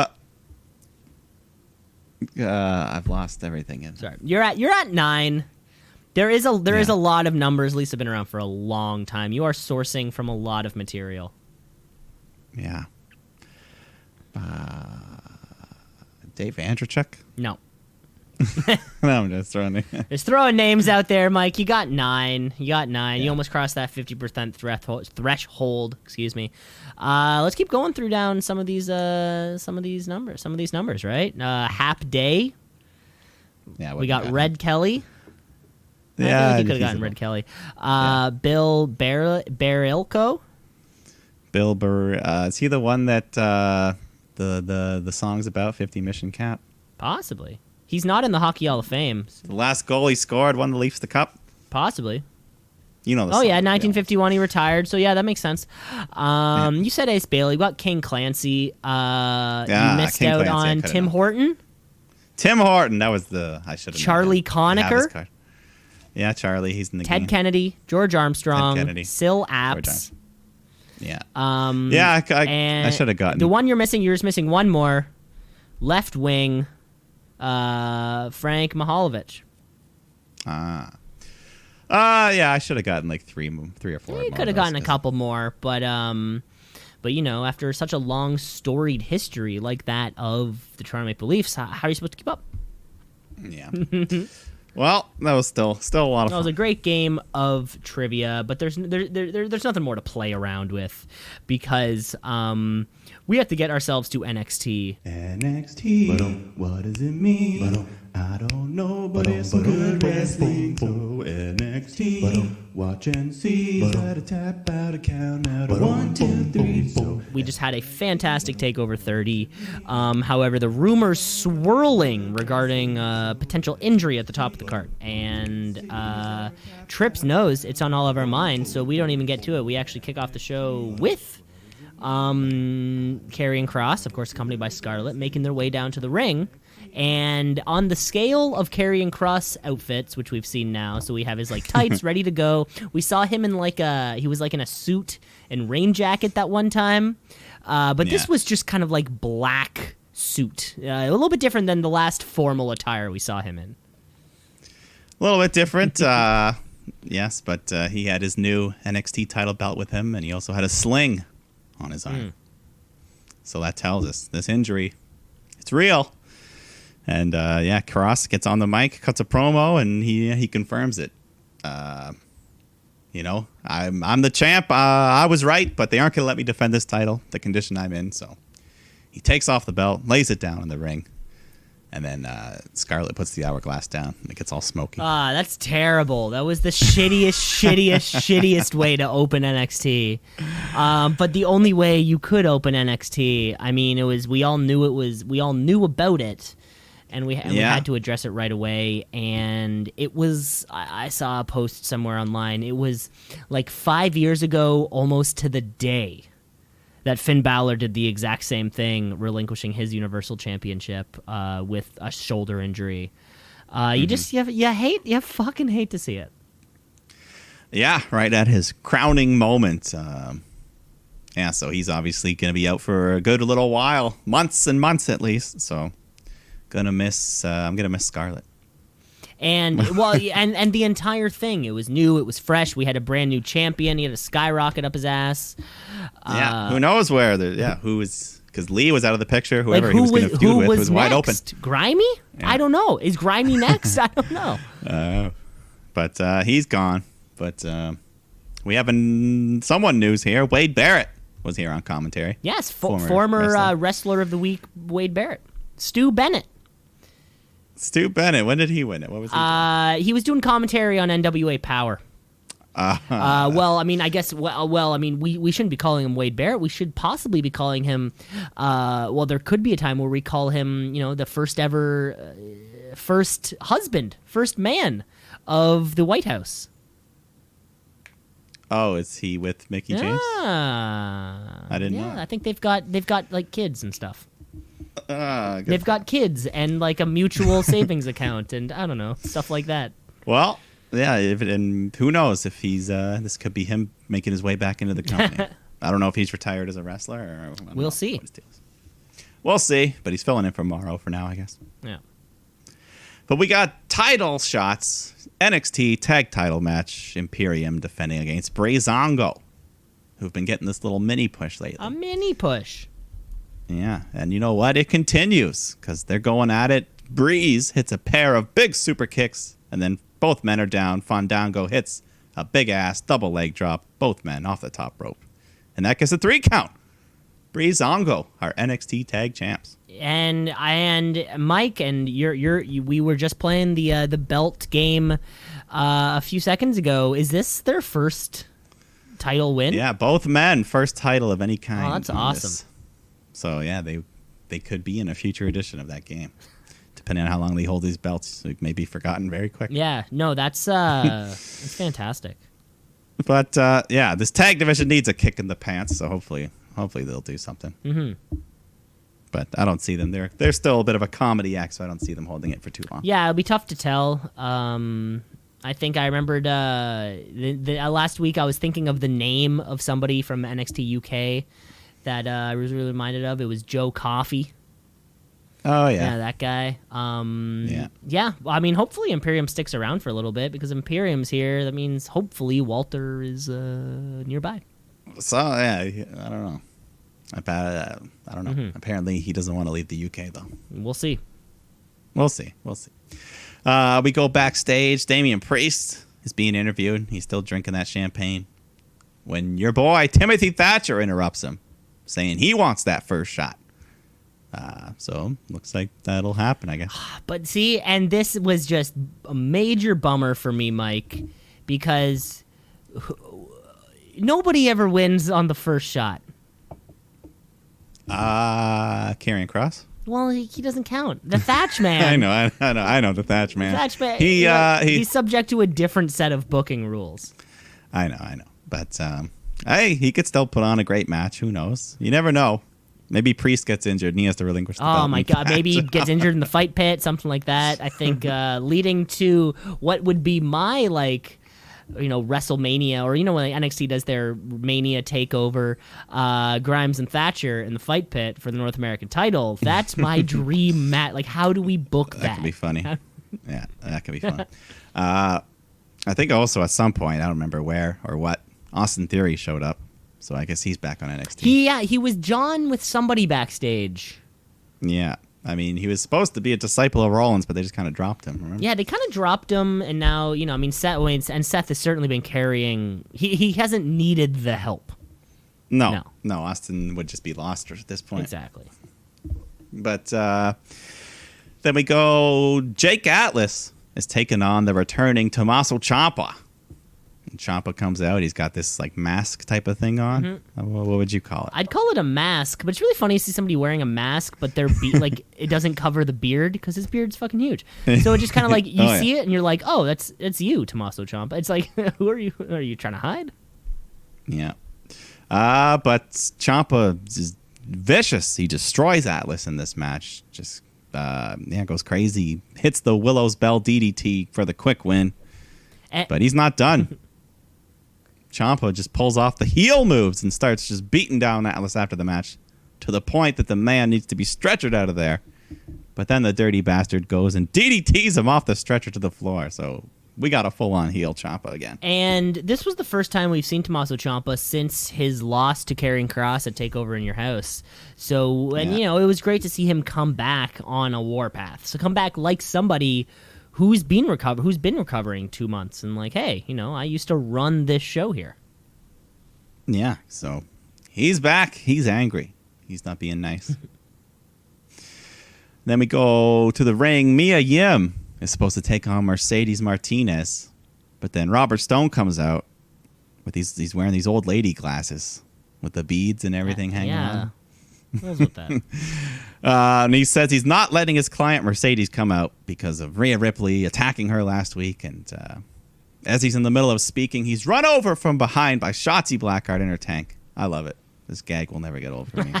lost everything. Sorry, you're at 9. There is a lot of numbers. Lisa been around for a long time. You are sourcing from a lot of material. Yeah. Dave Andrzejczyk? No. No, I'm just throwing it. Just throwing names out there, Mike. You got 9. Yeah. You almost crossed that 50% threshold. Excuse me. Let's keep going through down some of these numbers, right? Hap Day. Yeah. We got Red Kelly. Yeah, I think you could have gotten Red Kelly. Bill Barilko. Bill Burr. Is he the one that the song's about 50 mission cap? Possibly. He's not in the Hockey Hall of Fame. The last goal he scored won the Leafs the cup. Possibly. You know. Oh yeah, 1951 he retired. So yeah, that makes sense. You said Ace Bailey. We got King Clancy. You missed King out Clancy, on Tim Horton. Tim Horton. That was I should have. Charlie Conacher. Yeah, Charlie. He's in the Ted game. Kennedy. George Armstrong. Ted Kennedy. Sil Apps. Yeah. I should have gotten the one you're missing. You're just missing one more. Left wing. Frank Mihaljevic. Yeah, I should have gotten like three or four. You could have gotten a couple more, but you know, after such a long storied history like that of the Toronto Maple Leafs, how are you supposed to keep up? Yeah. Well, that was still a lot of fun. That was a great game of trivia, but there's nothing more to play around with because we have to get ourselves to NXT. NXT, what does it mean? I don't know, but it's some good wrestling. So NXT, watch and see. Gotta tap out a count out of 1, 2, 3. So we just had a fantastic TakeOver 30. However, the rumors swirling regarding potential injury at the top of the card. And Trips knows it's on all of our minds, so we don't even get to it. We actually kick off the show with Karrion Kross, of course, accompanied by Scarlett, making their way down to the ring. And on the scale of Karrion Kross outfits, which we've seen now, so we have his like tights ready to go. We saw him in he was like in a suit and rain jacket that one time, but this was just kind of like black suit, a little bit different than the last formal attire we saw him in. A little bit different. Yes, but he had his new NXT title belt with him, and he also had a sling on his arm. So that tells us this injury, it's real. And Cross gets on the mic, cuts a promo, and he confirms it. I'm the champ. I was right, but they aren't going to let me defend this title, the condition I'm in. So he takes off the belt, lays it down in the ring. And then Scarlett puts the hourglass down, and it gets all smoky. That's terrible. That was the shittiest way to open NXT. But the only way you could open NXT, I mean, it was we all knew about it, and we had to address it right away. And it was I saw a post somewhere online. It was like 5 years ago, almost to the day, that Finn Balor did the exact same thing, relinquishing his Universal Championship with a shoulder injury. You fucking hate to see it. Yeah, right at his crowning moment. So he's obviously going to be out for a good little while, months and months at least. So I'm gonna miss Scarlett. And and the entire thing, it was new, it was fresh. We had a brand new champion. He had a skyrocket up his ass. Who knows where? Who was? Because Lee was out of the picture. Whoever he was going to feud with was wide open. Grimy? Yeah. I don't know. Is Grimy next? I don't know. But he's gone. But we have someone news here. Wade Barrett was here on commentary. Yes, former wrestler of the week, Wade Barrett. Stu Bennett. When did he win it? What was he doing? He was doing commentary on NWA Power. Well, I mean, I guess. Well, I mean, we shouldn't be calling him Wade Barrett. We should possibly be calling him. There could be a time where we call him, the first ever, first husband, first man of the White House. Oh, is he with Mickey James? I didn't know. I think they've got like kids and stuff. They've got kids and like a mutual savings account and I don't know, stuff like that. Well, yeah, and who knows if he's this could be him making his way back into the company. I don't know if he's retired as a wrestler or we'll see. We'll see, but he's filling in for Morrow for now, I guess. Yeah. But we got title shots. NXT tag title match, Imperium defending against Breezango, who've been getting this little mini push lately. A mini push. Yeah, and you know what? It continues because they're going at it. Breeze hits a pair of big super kicks, and then both men are down. Fandango hits a big-ass double leg drop, both men off the top rope. And that gets a 3 count. Breezango, our NXT tag champs. And Mike, and we were just playing the belt game a few seconds ago. Is this their first title win? Yeah, both men, first title of any kind. Oh, that's awesome. So, yeah, they could be in a future edition of that game. Depending on how long they hold these belts, it may be forgotten very quick. Yeah, no, that's fantastic. But, this tag division needs a kick in the pants, so hopefully they'll do something. Mm-hmm. But I don't see them. They're still a bit of a comedy act, so I don't see them holding it for too long. Yeah, it'll be tough to tell. I think I remembered last week I was thinking of the name of somebody from NXT UK that I was really reminded of. It was Joe Coffey. Oh, yeah. Yeah, that guy. Yeah. Yeah, well, I mean, hopefully Imperium sticks around for a little bit because Imperium's here. That means hopefully Walter is nearby. So, yeah, I don't know. I don't know. Mm-hmm. Apparently he doesn't want to leave the UK, though. We'll see. We'll see. We go backstage. Damian Priest is being interviewed. He's still drinking that champagne when your boy Timothy Thatcher interrupts him, saying he wants that first shot. So looks like that'll happen, I guess. But see, and this was just a major bummer for me, Mike, because nobody ever wins on the first shot. Karrion Kross? Well, he doesn't count. The Thatch Man. I know the Thatch Man. The Thatch Man. He's subject to a different set of booking rules. I know. But hey, he could still put on a great match. Who knows? You never know. Maybe Priest gets injured and he has to relinquish the belt. Oh my God! Maybe he gets injured in the fight pit, something like that. I think leading to what would be my WrestleMania, or when NXT does their Mania takeover, Grimes and Thatcher in the fight pit for the North American title. That's my dream match. Like, how do we book that? That could be funny. Yeah, that could be fun. I think also at some point, I don't remember where or what, Austin Theory showed up. So I guess he's back on NXT. He was John with somebody backstage. Yeah. I mean, he was supposed to be a disciple of Rollins, but they just kind of dropped him, remember? Yeah, they kind of dropped him, and now, Seth has certainly been carrying... He hasn't needed the help. No, Austin would just be lost at this point. Exactly. But then we go... Jake Atlas is taking on the returning Tommaso Ciampa. And Ciampa comes out. He's got this like mask type of thing on. Mm-hmm. What would you call it? I'd call it a mask, but it's really funny to see somebody wearing a mask, but their like it doesn't cover the beard because his beard's fucking huge. So it just kind of like you see it and you're like, oh, it's you, Tommaso Ciampa. It's like, who are you? Are you trying to hide? Yeah. But Ciampa is vicious. He destroys Atlas in this match. Just goes crazy. Hits the Willow's Bell DDT for the quick win. But he's not done. Ciampa just pulls off the heel moves and starts just beating down Atlas after the match to the point that the man needs to be stretchered out of there. But then the dirty bastard goes and DDTs him off the stretcher to the floor. So we got a full-on heel Ciampa again. And this was the first time we've seen Tommaso Ciampa since his loss to Karrion Kross at TakeOver in Your House. So, and it was great to see him come back on a warpath. So come back like somebody who's been recovering 2 months and like, hey, I used to run this show here. Yeah, so he's back. He's angry. He's not being nice. Then we go to the ring. Mia Yim is supposed to take on Mercedes Martinez, but then Robert Stone comes out with he's wearing these old lady glasses with the beads and everything hanging on. What was with that? And he says he's not letting his client Mercedes come out because of Rhea Ripley attacking her last week. And as he's in the middle of speaking, he's run over from behind by Shotzi Blackheart in her tank. I love it. This gag will never get old for me.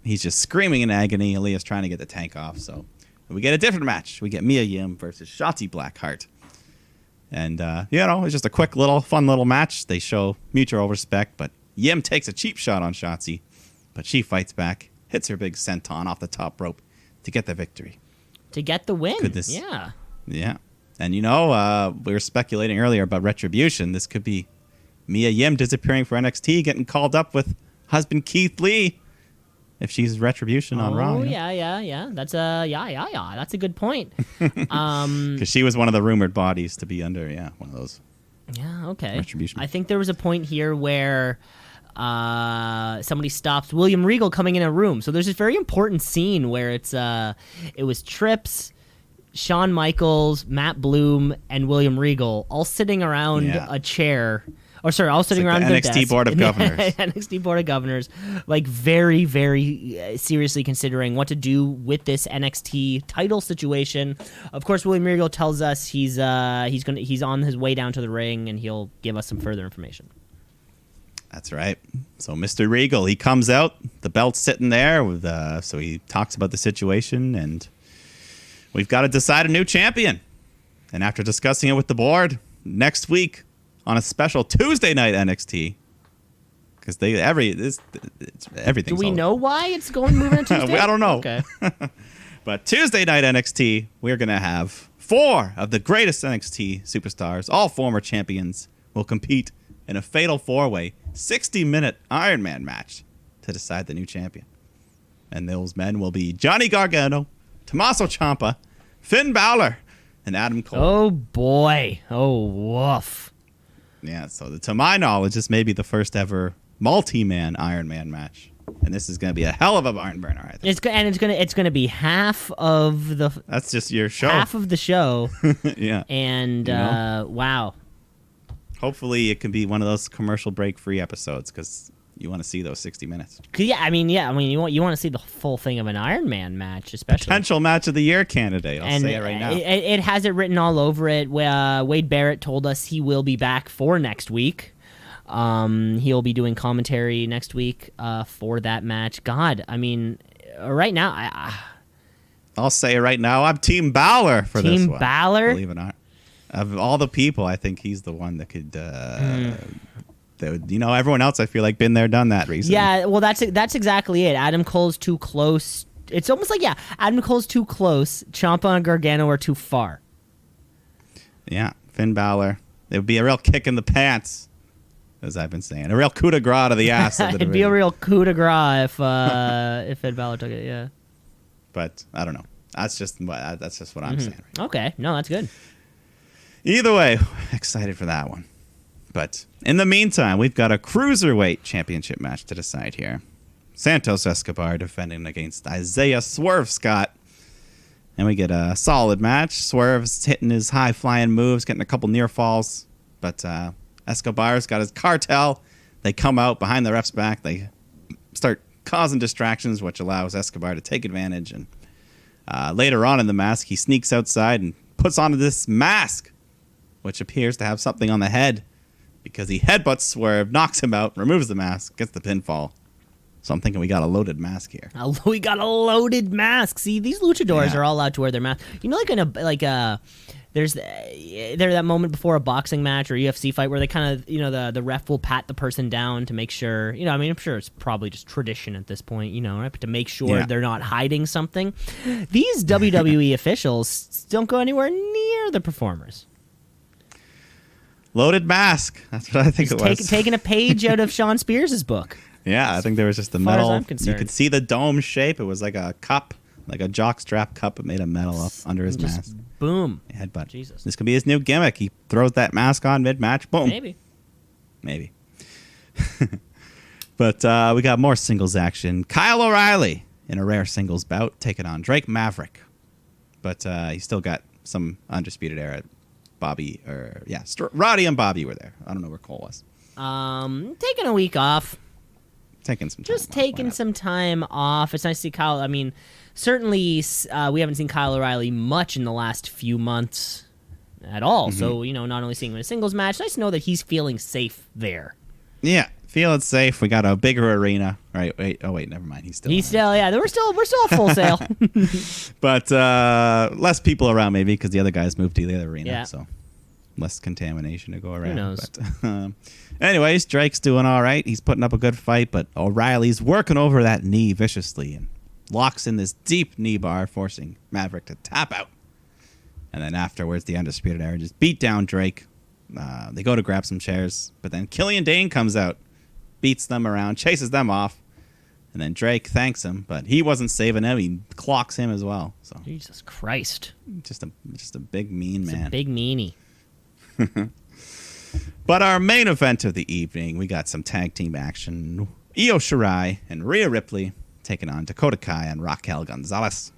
He's just screaming in agony. Aaliyah's trying to get the tank off. So we get a different match. We get Mia Yim versus Shotzi Blackheart. And, it's just a quick fun little match. They show mutual respect, but Yim takes a cheap shot on Shotzi. But she fights back, hits her big senton off the top rope to get the victory. To get the win. Yeah. And, we were speculating earlier about Retribution. This could be Mia Yim disappearing for NXT, getting called up with husband Keith Lee if she's Retribution on Raw. Oh, yeah. That's a good point. Because she was one of the rumored bodies to be under, one of those. Yeah, okay. Retribution. I think there was a point here where... somebody stops William Regal coming in a room. So there's this very important scene where it was Trips, Shawn Michaels, Matt Bloom, and William Regal all sitting around a chair. Or sorry, all sitting around the NXT Board of Governors. NXT Board of Governors, like very, very seriously considering what to do with this NXT title situation. Of course, William Regal tells us he's on his way down to the ring and he'll give us some further information. That's right. So Mr. Regal, he comes out, the belt's sitting there, so he talks about the situation, and we've got to decide a new champion. And after discussing it with the board, next week on a special Tuesday night NXT, because everything's. Do we know why it's moving on Tuesday? I don't know. Okay. But Tuesday night NXT, we're going to have 4 of the greatest NXT superstars, all former champions, will compete in a fatal 4-way 60-minute Iron Man match to decide the new champion. And those men will be Johnny Gargano, Tommaso Ciampa, Finn Balor, and Adam Cole. Oh, boy. Oh, woof. Yeah, so to my knowledge, this may be the first ever multi-man Iron Man match. And this is going to be a hell of a barn burner, I think. It's going to be half of the... That's just your show. Half of the show. Yeah. And, wow. Hopefully it can be one of those commercial break-free episodes because you want to see those 60 minutes. I mean, you want to see the full thing of an Iron Man match, especially. Potential match of the year candidate. I'll say it right now. It has it written all over it. Wade Barrett told us he will be back for next week. He'll be doing commentary next week for that match. God, I mean, right now, I'll say it right now. I'm Team Balor for this one. Team Balor? Believe it or not. Of all the people, I think he's the one that could. Everyone else, I feel like, been there, done that recently. Yeah, well, that's exactly it. Adam Cole's too close. It's almost like Adam Cole's too close. Ciampa and Gargano are too far. Yeah, Finn Balor. It would be a real kick in the pants, as I've been saying. A real coup de grace to the ass of the It'd be a division. real coup de grace if Finn Balor took it, yeah. But I don't know. That's just what I'm saying. Right? Okay, no, that's good. Either way, excited for that one. But in the meantime, we've got a Cruiserweight Championship match to decide here. Santos Escobar defending against Isaiah Swerve Scott. And we get a solid match. Swerve's hitting his high-flying moves, getting a couple near falls. But Escobar's got his cartel. They come out behind the ref's back. They start causing distractions, which allows Escobar to take advantage. And later on in the mask, he sneaks outside and puts on this mask, which appears to have something on the head, because he headbutts Swerve, knocks him out, removes the mask, gets the pinfall. So I'm thinking we got a loaded mask here. We got a loaded mask. See, these luchadors are all allowed to wear their mask. You know, there's that moment before a boxing match or UFC fight where they kind of, the ref will pat the person down to make sure, I'm sure it's probably just tradition at this point, right? But to make sure they're not hiding something. These WWE officials don't go anywhere near the performers. Loaded mask. That's what I think it was. Taking a page out of Sean Spears' book. Yeah, I think there was just a metal. You could see the dome shape. It was like a cup, like a jockstrap cup. It made a metal up under his mask. Boom. Headbutt. Jesus. This could be his new gimmick. He throws that mask on mid-match. Boom. Maybe. But we got more singles action. Kyle O'Reilly in a rare singles bout taking on Drake Maverick. But he still got some Undisputed Era. Roddy and Bobby were there. I don't know where Cole was. Taking a week off. Taking some time Just taking some time off. It's nice to see Kyle. I mean, certainly we haven't seen Kyle O'Reilly much in the last few months at all. Mm-hmm. So, not only seeing him in a singles match, nice to know that he's feeling safe there. Yeah, feeling safe. We got a bigger arena. Right? Wait, never mind. He's still yeah. We're still at Full Sail. But less people around maybe because the other guys moved to the other arena. Yeah. So less contamination to go around. Who knows? But, anyways, Drake's doing all right. He's putting up a good fight, but O'Reilly's working over that knee viciously and locks in this deep knee bar, forcing Maverick to tap out. And then afterwards, the Undisputed Era just beat down Drake. They go to grab some chairs, but then Killian Dane comes out, beats them around, chases them off, and then Drake thanks him, but he wasn't saving him. He clocks him as well. So Jesus Christ. Just a big mean man. A big meanie. But our main event of the evening, we got some tag team action. Io Shirai and Rhea Ripley taking on Dakota Kai and Raquel Gonzalez.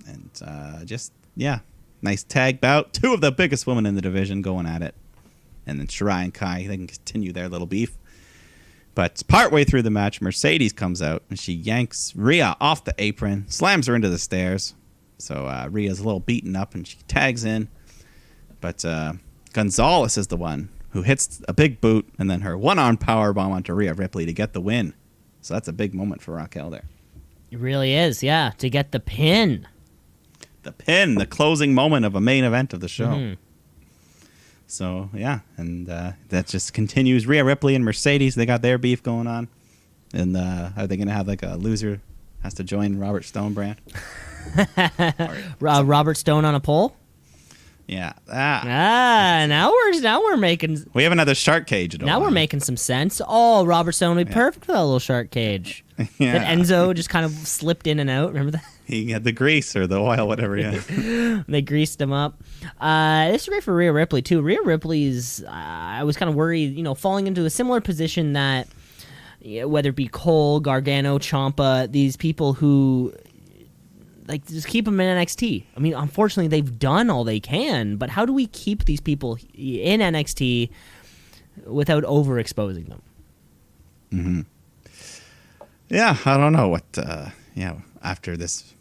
And nice tag bout. Two of the biggest women in the division going at it. And then Shirai and Kai, they can continue their little beef. But partway through the match, Mercedes comes out and she yanks Rhea off the apron, slams her into the stairs. So Rhea's a little beaten up and she tags in. But Gonzalez is the one who hits a big boot and then her one-arm powerbomb onto Rhea Ripley to get the win. So that's a big moment for Raquel there. It really is, yeah, to get the pin. The closing moment of a main event of the show. Mm-hmm. So, yeah, and that just continues. Rhea Ripley and Mercedes, they got their beef going on. And are they going to have like a loser has to join Robert Stone brand? Robert Stone on a pole? Yeah. Now we're making... We have another shark cage. Now we're making some sense. Oh, Robert Stone would be perfect for that little shark cage. Yeah. That Enzo just kind of slipped in and out. Remember that? He had the grease or the oil, whatever he had. They greased him up. This is great for Rhea Ripley, too. Rhea Ripley's... I was kind of worried, falling into a similar position that, whether it be Cole, Gargano, Ciampa, these people who... just keep them in NXT. I mean, unfortunately, they've done all they can, but how do we keep these people in NXT without overexposing them? Mm-hmm. Yeah, I don't know what... after this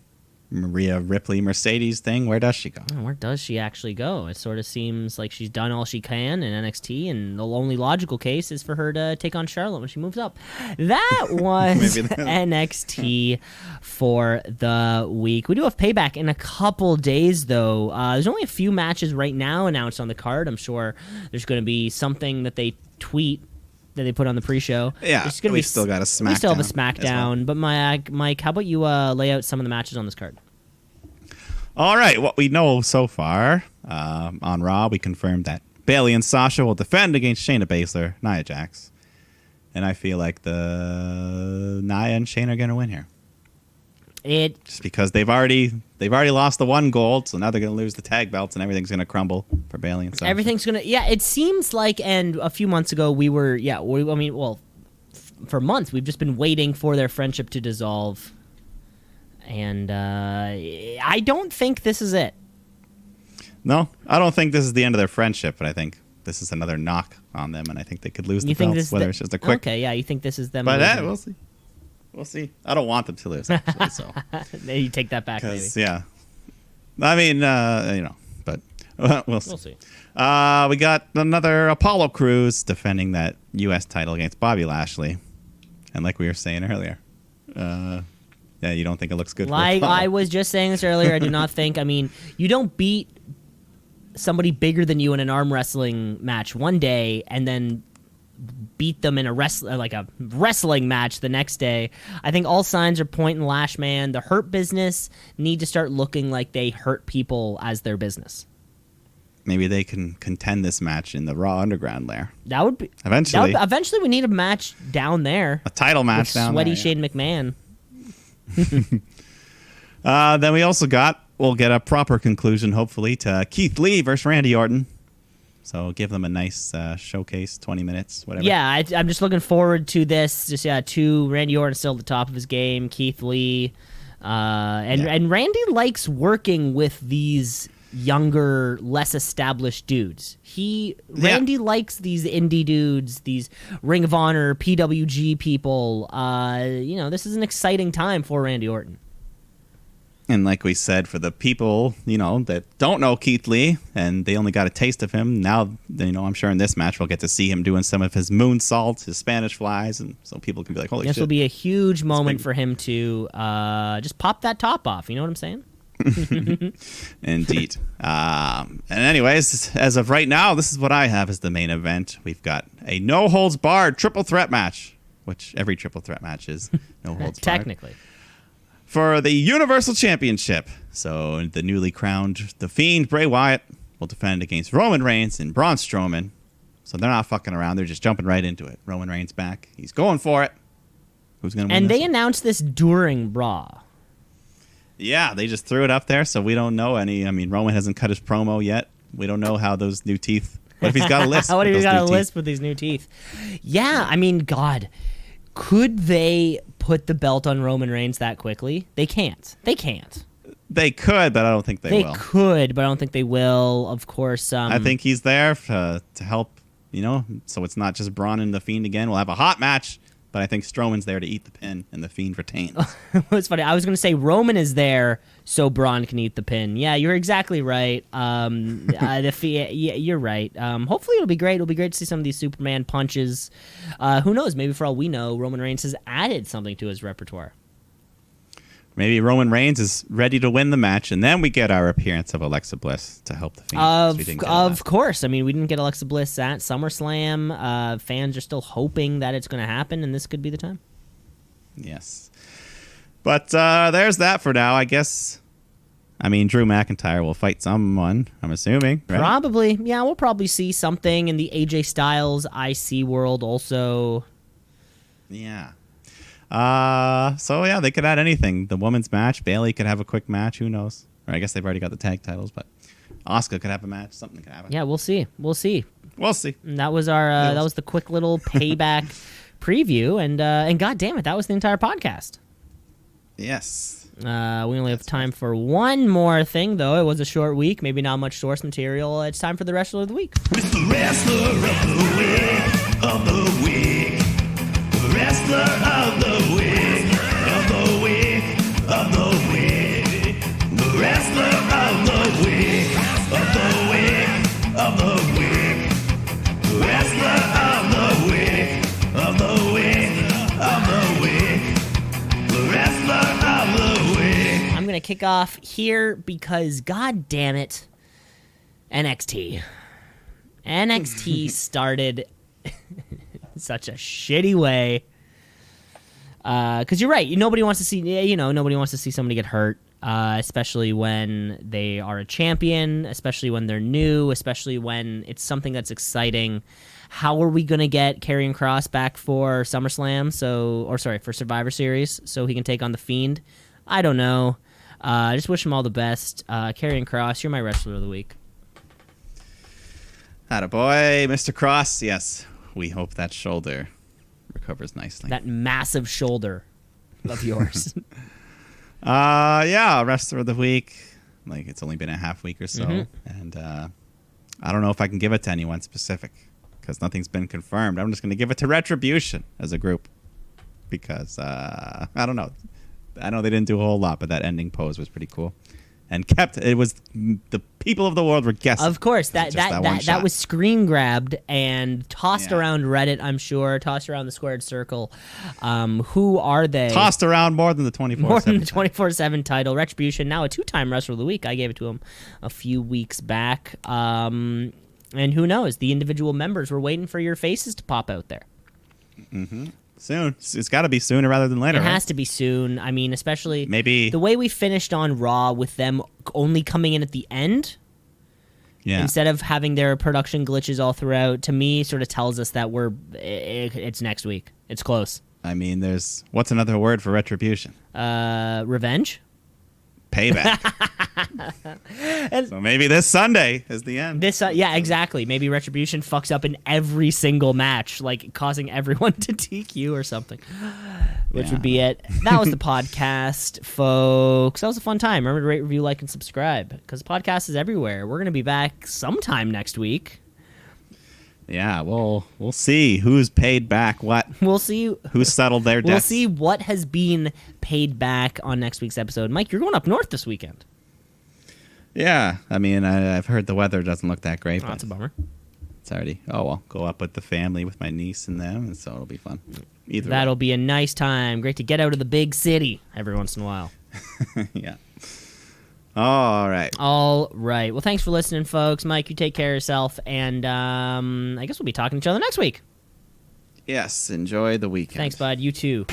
Rhea Ripley Mercedes thing, where does she go? Where does she actually go? It sort of seems like she's done all she can in NXT, and the only logical case is for her to take on Charlotte when she moves up. That was NXT for the week. We do have Payback in a couple days, though. There's only a few matches right now announced on the card. I'm sure there's going to be something that they tweet that they put on the pre-show. Yeah, we still got a SmackDown. We still have a SmackDown. Well. But Mike, how about you lay out some of the matches on this card? All right, what we know so far on Raw, we confirmed that Bayley and Sasha will defend against Shayna Baszler, Nia Jax. And I feel like the Nia and Shayna are going to win here. Just because they've already lost the one gold, so now they're going to lose the tag belts, and everything's going to crumble for Bayley and Sasha. Everything's going to... Yeah, it seems like, and a few months ago we were... Yeah, for months we've just been waiting for their friendship to dissolve. And I don't think this is it. No, I don't think this is the end of their friendship, but I think this is another knock on them, and I think they could lose the belts, whether it's just a quick... Okay, yeah, you think this is them But we'll see. We'll see. I don't want them to lose, actually, so... You take that back, maybe. Yeah. I mean, but we'll see. We'll see. We got another Apollo Crews defending that U.S. title against Bobby Lashley. And like we were saying earlier, yeah, you don't think it looks good? Like I was just saying this earlier, I do not think. I mean, you don't beat somebody bigger than you in an arm wrestling match one day and then beat them in a wrestling match the next day. I think all signs are pointing Lash Man. The Hurt Business need to start looking like they hurt people as their business. Maybe they can contend this match in the Raw Underground lair. That would be eventually. Eventually, we need a match down there. A title match with down sweaty there. Shane McMahon. Then we also we'll get a proper conclusion, hopefully, to Keith Lee versus Randy Orton. So give them a nice showcase, 20 minutes, whatever. Yeah, I'm just looking forward to this. Just Randy Orton still at the top of his game. Keith Lee, and Randy likes working with these younger, less established dudes. Randy likes these indie dudes, these Ring of Honor, PWG people. This is an exciting time for Randy Orton. And like we said, for the people, that don't know Keith Lee and they only got a taste of him, now, I'm sure in this match we'll get to see him doing some of his moonsaults, his Spanish flies, and so people can be like, holy shit. This will be a huge moment for him to just pop that top off. You know what I'm saying? Indeed. And anyways, as of right now, this is what I have as the main event. We've got a no-holds-barred triple threat match, which every triple threat match is no-holds-barred. Technically. For the Universal Championship. So the newly crowned The Fiend, Bray Wyatt, will defend against Roman Reigns and Braun Strowman. So they're not fucking around. They're just jumping right into it. Roman Reigns back. He's going for it. Who's going to win And this they one? announced this during Raw. Yeah, they just threw it up there, so we don't know any. I mean, Roman hasn't cut his promo yet. We don't know how those new teeth... What if he's got a list? What if he's got a list with these new teeth? Yeah, I mean, God... Could they put the belt on Roman Reigns that quickly? They can't. They could, but I don't think they will. They could, but I don't think they will. Of course. I think he's there to help, so it's not just Braun and The Fiend again. We'll have a hot match, but I think Strowman's there to eat the pin, and The Fiend retains. It's funny. I was going to say Roman is there so Braun can eat the pin. Yeah, you're exactly right. You're right. Hopefully it'll be great. It'll be great to see some of these Superman punches. Who knows? Maybe for all we know, Roman Reigns has added something to his repertoire. Maybe Roman Reigns is ready to win the match, and then we get our appearance of Alexa Bliss to help The Fiend. Of course. I mean, we didn't get Alexa Bliss at SummerSlam. Fans are still hoping that it's going to happen, and this could be the time. Yes. But there's that for now, I guess. I mean, Drew McIntyre will fight someone, I'm assuming. Right? Probably. Yeah, we'll probably see something in the AJ Styles IC world also. Yeah. So, yeah, they could add anything. The women's match, Bayley could have a quick match. Who knows? Or I guess they've already got the tag titles, but Asuka could have a match. Something could happen. Yeah, we'll see. We'll see. And that was our that was the quick little payback preview, and god damn it, that was the entire podcast. Yes. We only have time for one more thing, though. It was a short week, maybe not much source material. It's time for the wrestler of the week. It's the wrestler of the week. Wrestler of the week. Of the week. Of the week. The wrestler of the week. Of the week. Of the week. The wrestler of the week. Of the week. Of the week. The wrestler of the week. I'm going to kick off here because, god damn it, NXT. NXT started such a shitty way. Because you're right. Nobody wants to see, nobody wants to see somebody get hurt. especially when they are a champion, especially when they're new, especially when it's something that's exciting. How are we going to get Karrion Kross back for SummerSlam? For Survivor Series, so he can take on The Fiend? I don't know. I just wish him all the best. Karrion Kross, you're my wrestler of the week. Attaboy, Mr. Cross. Yes, we hope that shoulder recovers nicely. That massive shoulder of yours. Wrestler of the week. Like, it's only been a half week or so, and I don't know if I can give it to anyone specific because nothing's been confirmed. I'm just going to give it to Retribution as a group because I don't know. I know they didn't do a whole lot, but that ending pose was pretty cool. And it was the people of the world were guessing. Of course, that was screen grabbed and tossed around Reddit. I'm sure tossed around the squared circle. Who are they? Tossed around more than the 24/7. More than the 24/7 title. Retribution, now a 2-time wrestler of the week. I gave it to him a few weeks back. And who knows? The individual members were waiting for your faces to pop out there. Mm-hmm. Soon. It's got to be sooner rather than later. It has to be soon. I mean, especially maybe the way we finished on Raw with them only coming in at the end. Yeah. Instead of having their production glitches all throughout, to me, sort of tells us that it's next week. It's close. I mean, what's another word for retribution? Revenge. Payback. So maybe this Sunday is the end. Yeah, exactly. Maybe Retribution fucks up in every single match, like causing everyone to DQ or something, which would be it. That was the podcast, folks. That was a fun time. Remember to rate, review, like, and subscribe because the podcast is everywhere. We're going to be back sometime next week. Yeah, we'll see who's paid back what. We'll see who's settled their debts. We'll see what has been paid back on next week's episode. Mike, you're going up north this weekend. Yeah, I mean, I've heard the weather doesn't look that great. Oh, that's a bummer. It's already. Oh well, go up with the family with my niece and them, and so it'll be fun. That'll be a nice time. Great to get out of the big city every once in a while. Yeah. All right. Well, thanks for listening, folks. Mike, you take care of yourself, and I guess we'll be talking to each other next week. Yes, enjoy the weekend. Thanks, bud. You too.